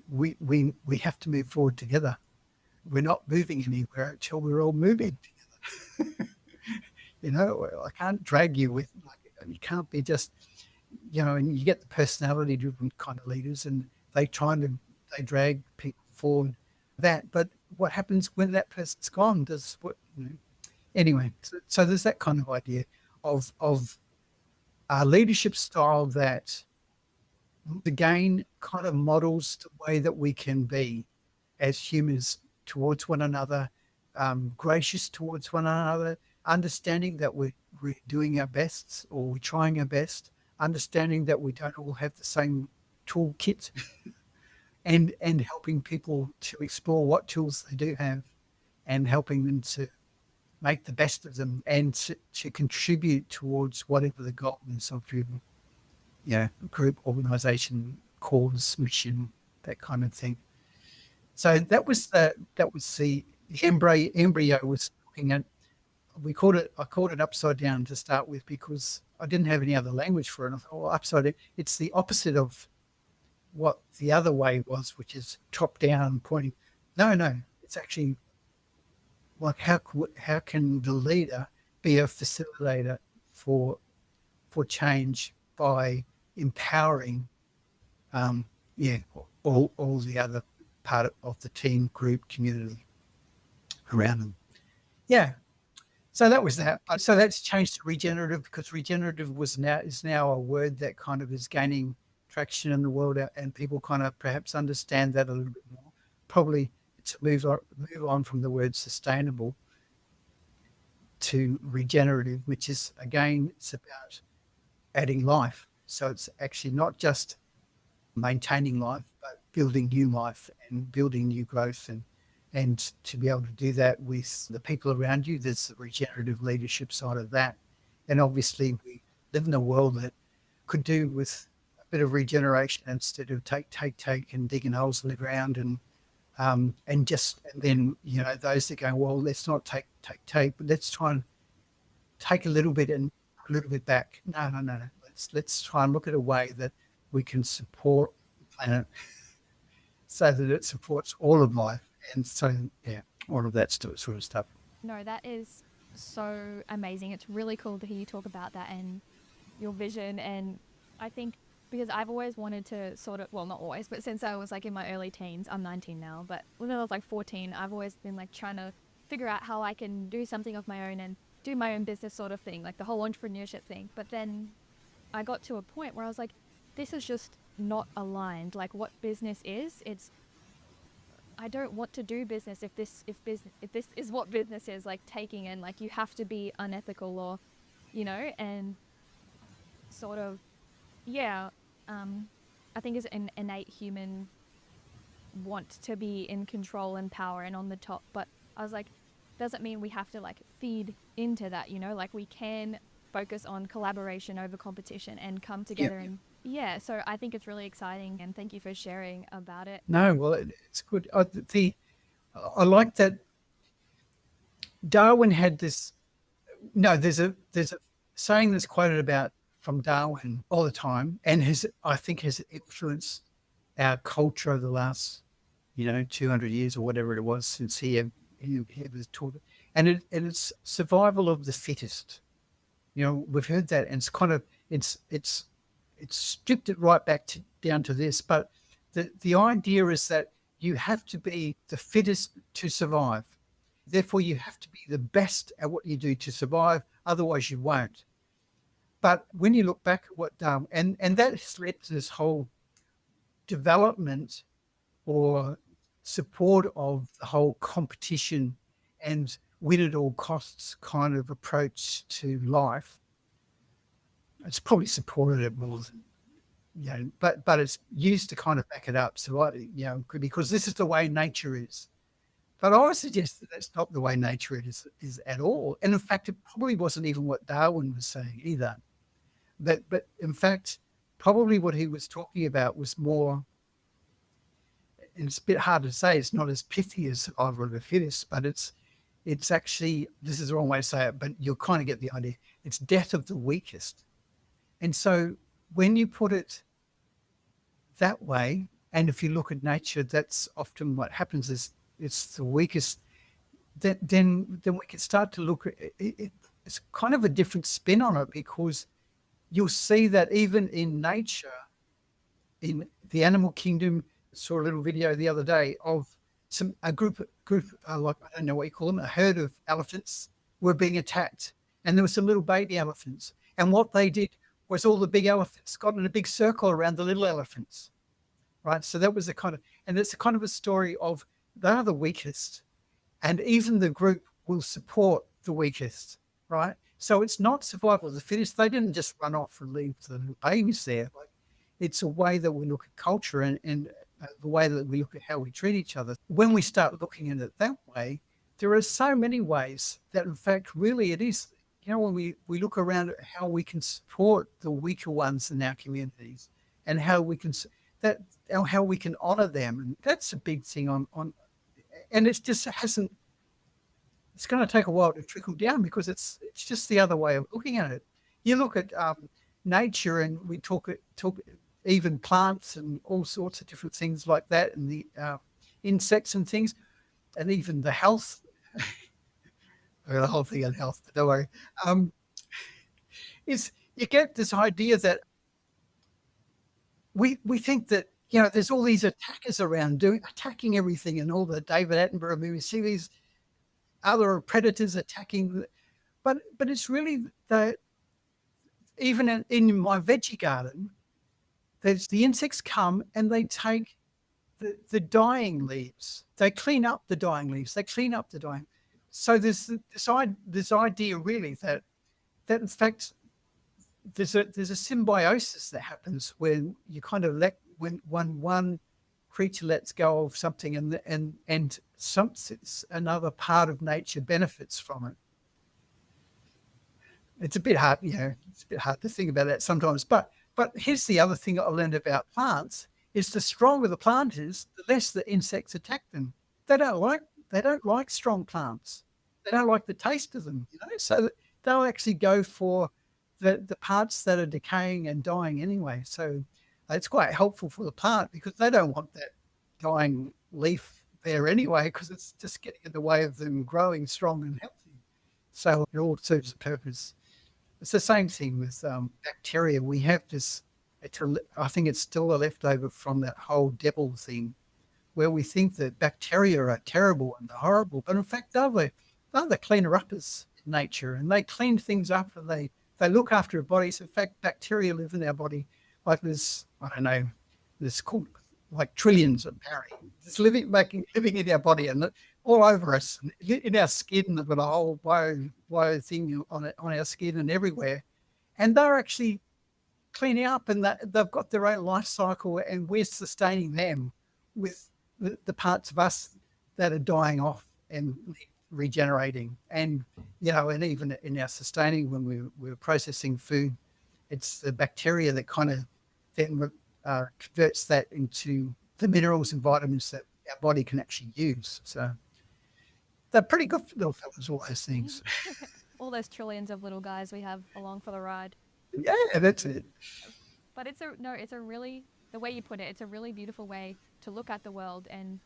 we have to move forward together. We're not moving anywhere until we're all moving together. I can't drag you with, like, you can't be just, and you get the personality driven kind of leaders, and they drag people forward that. But what happens when that person's gone? Anyway, so there's that kind of idea of a leadership style that, again, kind of models the way that we can be as humans towards one another, gracious towards one another, understanding that we're doing our best or we're trying our best, understanding that we don't all have the same toolkit and helping people to explore what tools they do have and helping them to make the best of them and to contribute towards whatever the goal is of your group, organization, cause, mission, that kind of thing. So that was the embryo was looking at. I called it upside down to start with because I didn't have any other language for it. I thought, well, upside down, it's the opposite of what the other way was, which is top down pointing. No, it's actually like how can the leader be a facilitator for change by empowering all the other part of the team, group, community around them. Yeah. So that was that. So that's changed to regenerative because regenerative is now a word that kind of is gaining traction in the world, and people kind of perhaps understand that a little bit more. Probably to move on from the word sustainable to regenerative, which is again, it's about adding life. So it's actually not just maintaining life, but building new life and building new growth and to be able to do that with the people around you. There's the regenerative leadership side of that. And obviously we live in a world that could do with a bit of regeneration instead of take and digging holes in the ground and then, those that go, well, let's not take, but let's try and take a little bit and a little bit back. No. Let's try and look at a way that we can support the planet so that it supports all of life. And so, all of that sort of stuff. No, that is so amazing. It's really cool to hear you talk about that and your vision. And I think because I've always wanted to not always, but since I was like in my early teens, I'm 19 now, but when I was like 14, I've always been like trying to figure out how I can do something of my own and do my own business sort of thing, like the whole entrepreneurship thing. But then I got to a point where I was like, this is just not aligned. Like what business is, I don't want to do business if this is what business is, like taking in, like you have to be unethical or, and sort of, I think it's an innate human want to be in control and power and on the top. But I was like, doesn't mean we have to like feed into that, like we can focus on collaboration over competition and come together. And so I think it's really exciting, and thank you for sharing about it. No, well, it's good. I like that Darwin had this. No, there's a saying that's quoted about from Darwin all the time, and I think has influenced our culture over the last 200 years or whatever it was since he was taught it. And it's survival of the fittest. We've heard that, and it's kind of it's stripped it right back down to this. But the idea is that you have to be the fittest to survive. Therefore, you have to be the best at what you do to survive. Otherwise, you won't. But when you look back at what and that has led to this whole development or support of the whole competition and win at all costs kind of approach to life. It's probably supported it more than, but it's used to kind of back it up. So, because this is the way nature is. But I would suggest that that's not the way nature is at all. And in fact, it probably wasn't even what Darwin was saying either. But in fact, probably what he was talking about was more, and it's a bit hard to say, it's not as pithy as survival of the fittest, but it's actually, this is the wrong way to say it, but you'll kind of get the idea. It's death of the weakest. And so when you put it that way, and if you look at nature, that's often what happens is it's the weakest, then we can start to look at it. It's kind of a different spin on it, because you'll see that even in nature, in the animal kingdom, saw a little video the other day of a group like, I don't know what you call them, a herd of elephants were being attacked, and there were some little baby elephants, and what they did was all the big elephants got in a big circle around the little elephants, right? So that was and it's a kind of a story of they are the weakest, and even the group will support the weakest, right? So it's not survival of the fittest. They didn't just run off and leave the babies there. Like, it's a way that we look at culture and the way that we look at how we treat each other. When we start looking at it that way, there are so many ways that, in fact, really it is. When we look around at how we can support the weaker ones in our communities and how we can how we can honor them, and that's a big thing on, and it just hasn't. It's going to take a while to trickle down because it's just the other way of looking at it. You look at nature, and we talk even plants and all sorts of different things like that, and the insects and things, and even the health, the whole thing on health. But don't worry. Is you get this idea that we think that there's all these attackers around attacking everything, and all the David Attenborough movies. See these other predators attacking, but it's really that even in my veggie garden, there's the insects come and they take the dying leaves. They clean up the dying leaves. They clean up the dying. So there's this idea really that in fact there's a symbiosis that happens when you kind of when one creature lets go of something and another part of nature benefits from it. It's a bit hard, it's a bit hard to think about that sometimes. But here's the other thing I learned about plants is the stronger the plant is, the less the insects attack them. They don't like strong plants. They don't like the taste of them, so they'll actually go for the parts that are decaying and dying anyway. So it's quite helpful for the plant because they don't want that dying leaf there anyway, because it's just getting in the way of them growing strong and healthy. So it all serves a purpose. It's the same thing with bacteria. We have this, I think it's still a leftover from that whole devil thing, where we think that bacteria are terrible and horrible, but in fact they're the cleaner-uppers in nature, and they clean things up and they look after our bodies. In fact, bacteria live in our body like there's, I don't know, there's called like trillions apparently. It's living in our body and all over us, in our skin. They've got a whole bio thing on our skin and everywhere, and they're actually cleaning up, and they've got their own life cycle, and we're sustaining them with the parts of us that are dying off and regenerating. And and even in our sustaining, when we're processing food, it's the bacteria that kind of then converts that into the minerals and vitamins that our body can actually use. So they're pretty good little fellas, all those things. All those trillions of little guys we have along for the ride. Yeah, that's it. But it's a really, the way you put it, it's a really beautiful way to look at the world and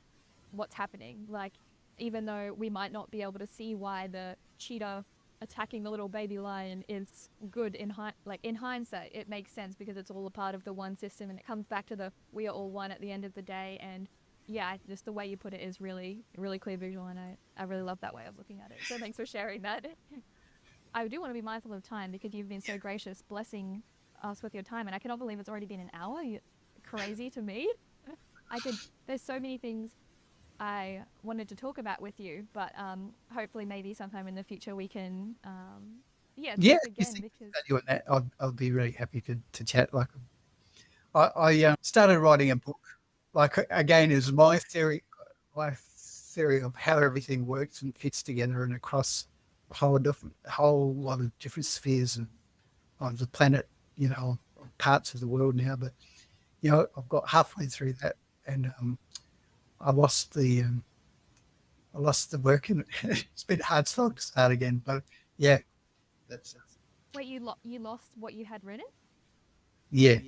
what's happening. Like, even though we might not be able to see why the cheetah attacking the little baby lion is good in hindsight, it makes sense because it's all a part of the one system, and it comes back to we are all one at the end of the day. And yeah, just the way you put it is really, really clear visual, and I really love that way of looking at it. So thanks for sharing that. I do want to be mindful of time because you've been so gracious blessing us with your time, and I cannot believe it's already been an hour. Crazy to me. There's so many things I wanted to talk about with you, but hopefully maybe sometime in the future we can talk again. Because I'll be really happy to chat. Like I started writing a book, like again is my theory of how everything works and fits together and across a whole lot of different spheres of the planet, parts of the world now. But I've got halfway through that, and I lost the work, and it's been a hard slog to start again. But yeah, that's wait, you lost what you had written? Yeah,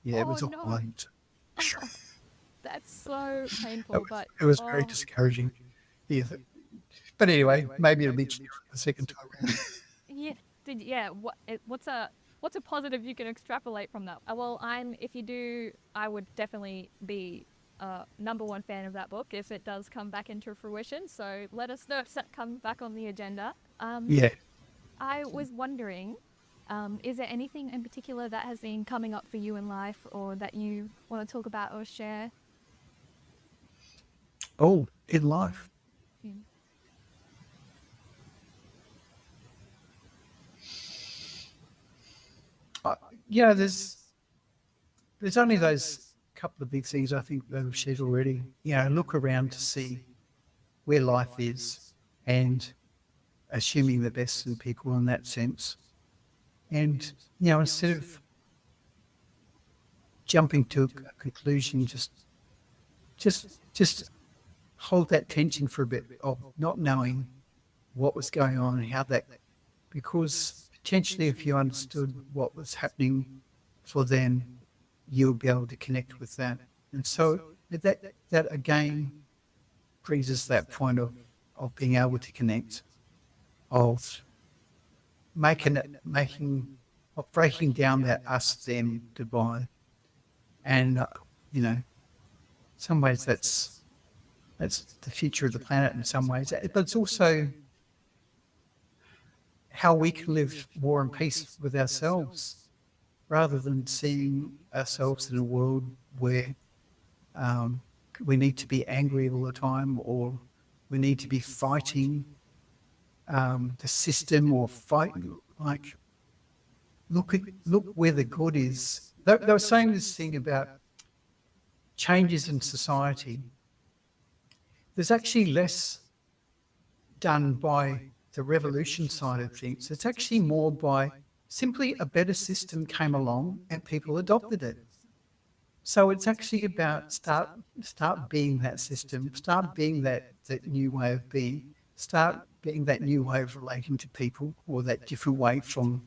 it Oh, was all no. blind. That's so painful. It was very discouraging. Yeah. But anyway, maybe it'll be the second time around. What's a positive you can extrapolate from that? Well, if you do, I would definitely be number one fan of that book if it does come back into fruition. So let us know if that comes back on the agenda. Yeah. I was wondering, is there anything in particular that has been coming up for you in life, or that you want to talk about or share? Oh, in life. there's only those couple of big things I think that I've shared already. Look around to see where life is and assuming the best in people in that sense. And, instead of jumping to a conclusion, just hold that tension for a bit of not knowing what was going on and how that, because potentially if you understood what was happening for them, you'll be able to connect with that. And so that again brings us that point of being able to connect, of of breaking down that us them divide. And some ways that's the future of the planet in some ways, but it's also how we can live more in peace with ourselves, rather than seeing ourselves in a world where we need to be angry all the time, or we need to be fighting the system, or fight. Like, look where the good is. They were saying this thing about changes in society. There's actually less done by the revolution side of things. It's actually more by simply a better system came along and people adopted it. So it's actually about start being that system, start being that new way of being, start being that new way of relating to people, or that different way from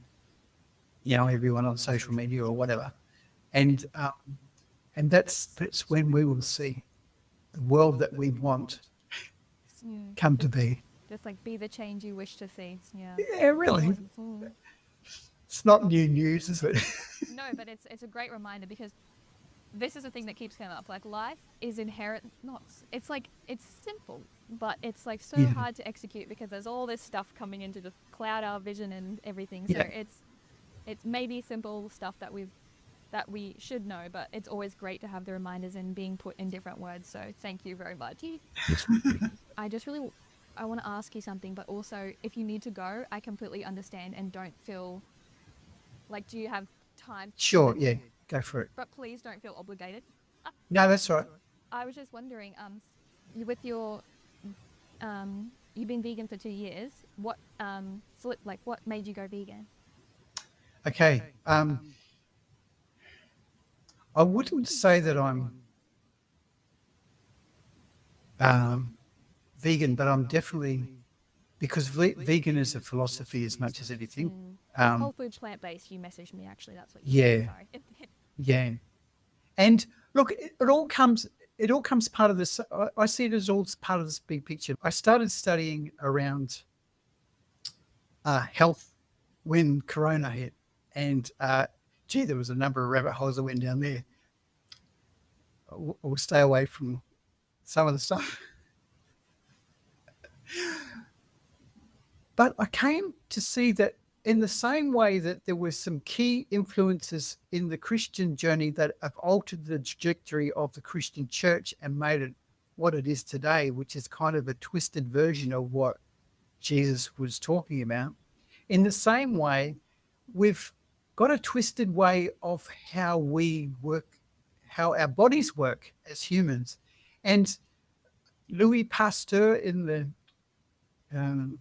everyone on social media or whatever. And that's when we will see the world that we want come to be. Just like be the change you wish to see. Yeah. Yeah, really. It's not new news, is it? No, but it's a great reminder, because this is a thing that keeps coming up. Like, life is inherent. It's simple, but it's like so hard to execute, because there's all this stuff coming in to just cloud our vision and everything. So it's maybe simple stuff that we should know, but it's always great to have the reminders and being put in different words. So thank you very much. I want to ask you something, but also if you need to go, I completely understand and don't feel like, do you have time? Sure, yeah, go for it. But please don't feel obligated. No, that's all right. I was just wondering, with your, you've been vegan for 2 years. What, what made you go vegan? Okay. I wouldn't say that I'm vegan, but I'm definitely, because vegan is a philosophy as much as anything. Whole food, plant-based, you messaged me actually, that's what you said, sorry. Yeah. And look, it all comes part of this. I see it as all part of this big picture. I started studying around health when Corona hit, and there was a number of rabbit holes that went down there. We'll stay away from some of the stuff. But I came to see that in the same way that there were some key influences in the Christian journey that have altered the trajectory of the Christian church and made it what it is today, which is kind of a twisted version of what Jesus was talking about. In the same way, we've got a twisted way of how we work, how our bodies work as humans. And Louis Pasteur in the,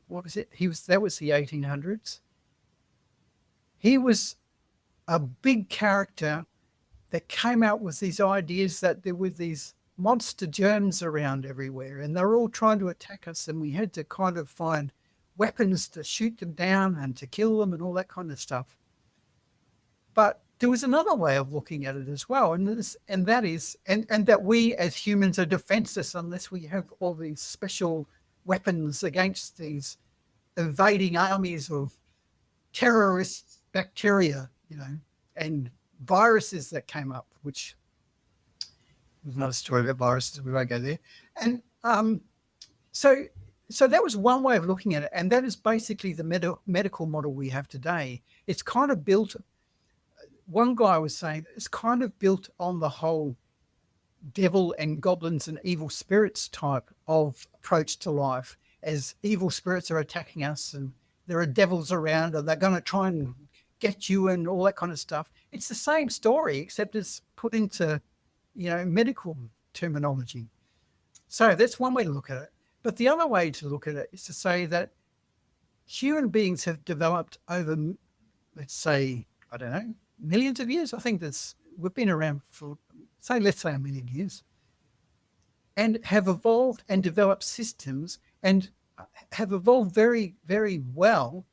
what was it? That was the 1800s. He was a big character that came out with these ideas that there were these monster germs around everywhere, and they're all trying to attack us, and we had to kind of find weapons to shoot them down and to kill them and all that kind of stuff. But there was another way of looking at it as well, and that we as humans are defenseless unless we have all these special weapons against these invading armies of terrorist bacteria, and viruses that came up, which was another story about viruses. We won't go there. And so that was one way of looking at it, and that is basically the medical model we have today. It's kind of built. One guy was saying it's kind of built on the whole devil and goblins and evil spirits type of approach to life, as evil spirits are attacking us and there are devils around and they're going to try and get you and all that kind of stuff. It's the same story, except it's put into, medical terminology. So that's one way to look at it. But the other way to look at it is to say that human beings have developed over, let's say, I don't know, millions of years. I think we've been around for, let's say 1,000,000 years, and have evolved and developed systems and have evolved very, very well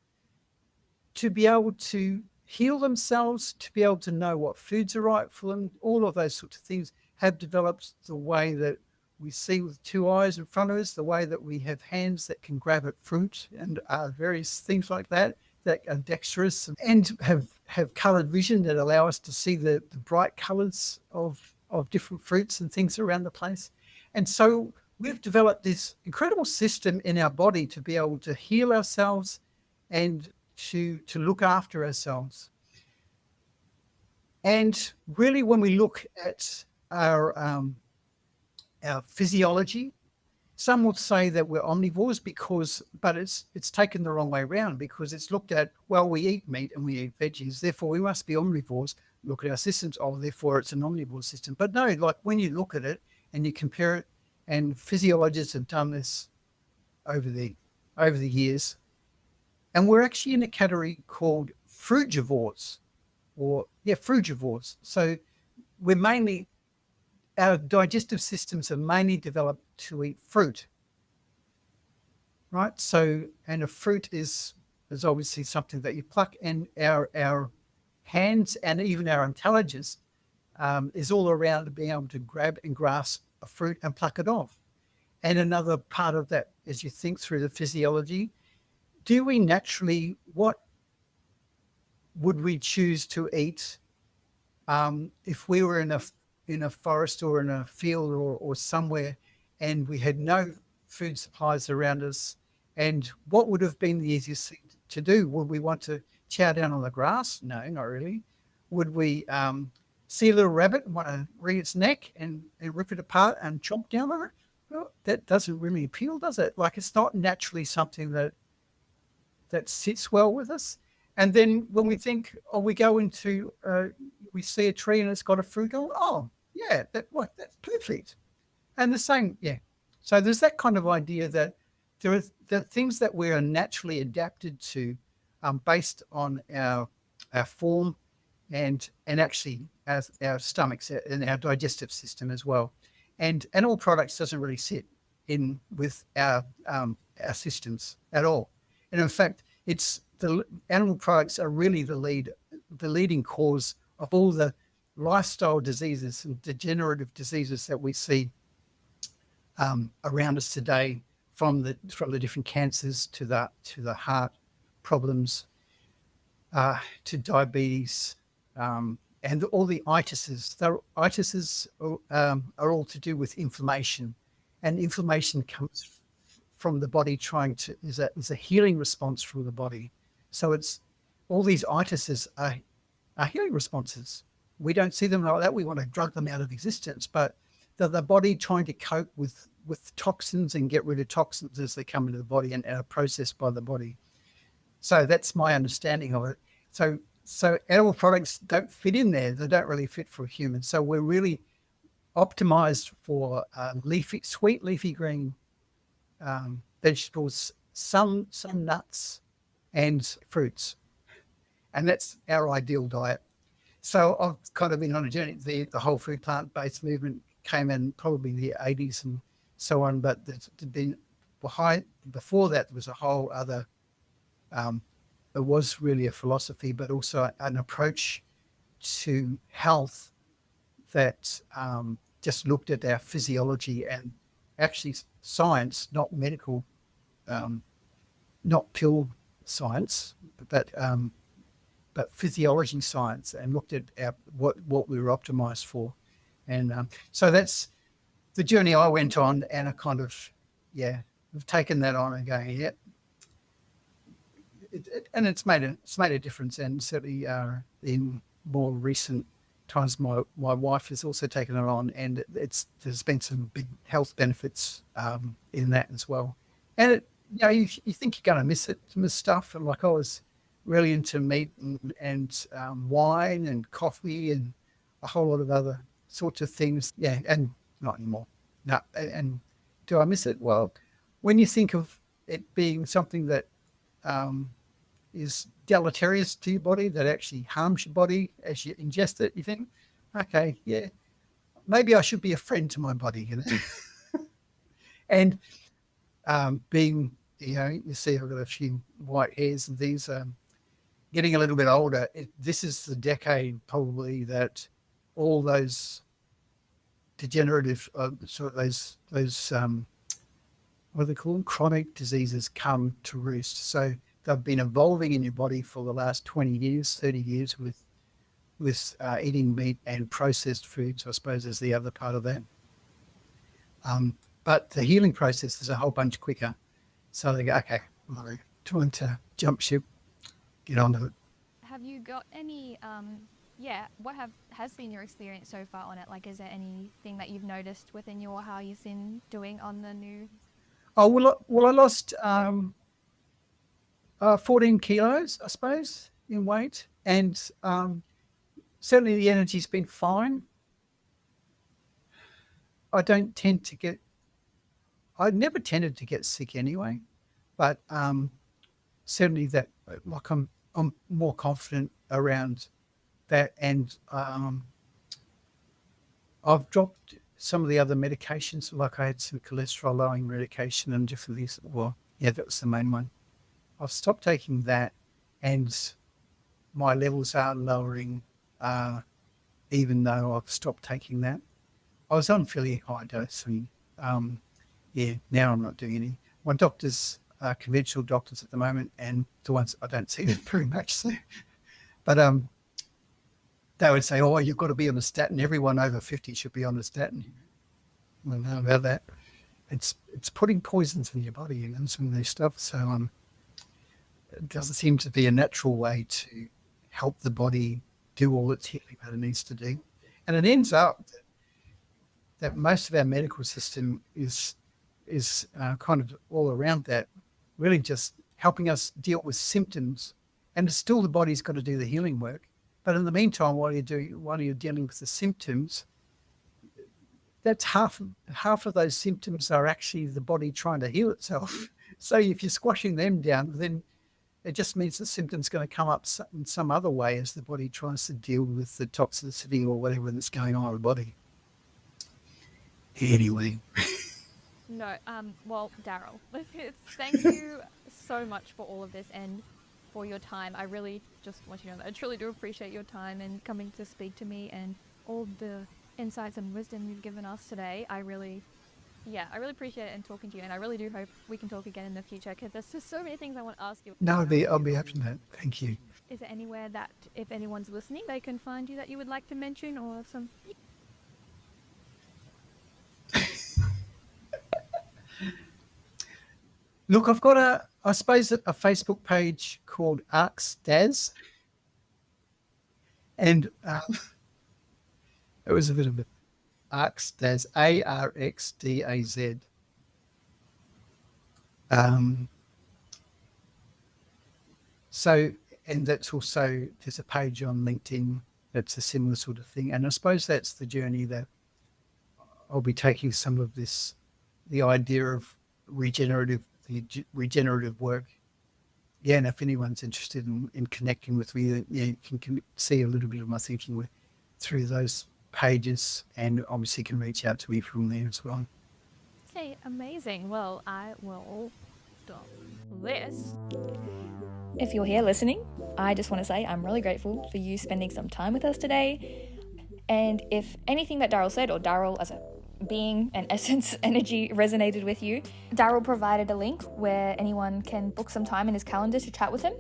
to be able to heal themselves, to be able to know what foods are right for them. All of those sorts of things have developed the way that we see with two eyes in front of us, the way that we have hands that can grab at fruit and various things like that are dexterous and have coloured vision that allow us to see the bright colours of different fruits and things around the place. And so we've developed this incredible system in our body to be able to heal ourselves and to look after ourselves. And really, when we look at our physiology, some would say that we're omnivores but it's taken the wrong way around, because it's looked at, well, we eat meat and we eat veggies, therefore we must be omnivores. Look at our systems, therefore it's an omnivore system. But no, like when you look at it and you compare it, and physiologists have done this over the years, and we're actually in a category called frugivores, frugivores. So our digestive systems are mainly developed to eat fruit, right? So, and a fruit is obviously something that you pluck, and our hands and even our intelligence is all around being able to grab and grasp a fruit and pluck it off. And another part of that, as you think through the physiology, what would we choose to eat if we were in a forest or in a field or somewhere, and we had no food supplies around us? And what would have been the easiest thing to do? Would we want to chow down on the grass? No, not really. Would we see a little rabbit and want to wring its neck and rip it apart and chomp down on it? Well, that doesn't really appeal, does it? Like, it's not naturally something that sits well with us. And then when we think, we go into, we see a tree and it's got a fruit on, yeah, that's perfect. And the same, yeah. So there's that kind of idea that there are the things that we are naturally adapted to based on our form and actually our stomachs and our digestive system as well. And animal products doesn't really sit in with our systems at all. And in fact, it's the animal products are really the leading cause of all the lifestyle diseases and degenerative diseases that we see around us today, from the different cancers to the heart problems, to diabetes, and all the itises. Itises are all to do with inflammation, and inflammation comes from the body is a healing response from the body. So it's all these itises are healing responses. We don't see them like that. We want to drug them out of existence, but the body trying to cope with toxins and get rid of toxins as they come into the body and are processed by the body. So that's my understanding of it. So animal products don't fit in there. They don't really fit for humans. So we're really optimized for sweet leafy green vegetables, some nuts and fruits. And that's our ideal diet. So I've kind of been on a journey. The whole food plant-based movement came in probably the 80s and so on, but there's been before that there was a whole other it was really a philosophy, but also an approach to health that just looked at our physiology and actually science, not medical, not pill science, but physiology science, and looked at what we were optimized for. And so that's the journey I went on, and I kind of, we've taken that on and going, and it's made a difference. And certainly in more recent times, my wife has also taken it on, and there's been some big health benefits in that as well. And you think you're going to miss stuff, and like I was really into meat and wine and coffee and a whole lot of other sorts of things. Yeah, and not anymore. No, and do I miss it? Well, when you think of it being something that is deleterious to your body, that actually harms your body as you ingest it, you think, okay, yeah, maybe I should be a friend to my body, you know. And being, you know, you see I've got a few white hairs and these, getting a little bit older, this is the decade probably that all those degenerative, sort of those what do they call them? Chronic diseases come to roost. So they've been evolving in your body for the last 20 years, 30 years with eating meat and processed foods, I suppose, is the other part of that. But the healing process is a whole bunch quicker. So they go, okay, I'm trying to jump ship, get onto it. Have you got any, what has been your experience so far on it? Like, is there anything that you've noticed within how you've been doing on the new? Oh, well, I lost 14 kilos, I suppose, in weight. And certainly the energy's been fine. I never tended to get sick anyway, but certainly that, like I'm more confident around that. And I've dropped some of the other medications, like I had some cholesterol lowering medication and different things. Well, yeah, that was the main one. I've stopped taking that, and my levels are lowering, even though I've stopped taking that. I was on fairly high dose, and now I'm not doing any. My doctors are conventional doctors at the moment, and the ones I don't see them very much. So, but they would say, "Oh, you've got to be on a statin. Everyone over 50 should be on a statin." I don't know about that. It's putting poisons in your body and some of this stuff. So it doesn't seem to be a natural way to help the body do all its healing that it needs to do. And it ends up that most of our medical system is kind of all around that, really just helping us deal with symptoms. And still the body's got to do the healing work. But in the meantime, while you're dealing with the symptoms, that's half of those symptoms are actually the body trying to heal itself. So if you're squashing them down, then it just means the symptom's going to come up in some other way as the body tries to deal with the toxicity or whatever that's going on in the body. Anyway. No, well, Daryl, thank you so much for all of this and for your time. I really just want you to know that I truly do appreciate your time and coming to speak to me and all the insights and wisdom you've given us today. I really appreciate it and talking to you, and I really do hope we can talk again in the future, because there's just so many things I want to ask you. No, I'll be happy to that. Thank you. Is there anywhere that, if anyone's listening, they can find you that you would like to mention, or some? Look, I've got a Facebook page called ArxDaz, and it was a bit of ArxDaz, ARXDAZ. So, and that's also, there's a page on LinkedIn that's a similar sort of thing. And I suppose that's the journey that I'll be taking some of this, the idea of regenerative work. Yeah, and if anyone's interested in connecting with me, you can see a little bit of my thinking through those pages, and obviously can reach out to me from there as well. Okay, amazing. Well, I will stop this. If you're here listening, I just want to say I'm really grateful for you spending some time with us today. And if anything that Daryl said, or Daryl as a being and essence energy resonated with you, Daryl provided a link where anyone can book some time in his calendar to chat with him.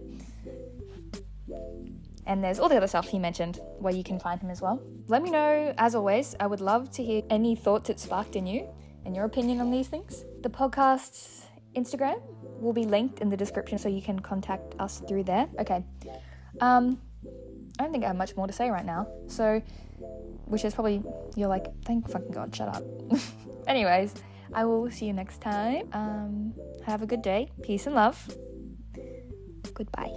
And there's all the other stuff he mentioned where you can find him as well. Let me know, as always, I would love to hear any thoughts it sparked in you and your opinion on these things. The podcast's Instagram will be linked in the description, so you can contact us through there. Okay. I don't think I have much more to say right now. So, which is probably, you're like, thank fucking God, shut up. Anyways, I will see you next time. Have a good day. Peace and love. Goodbye.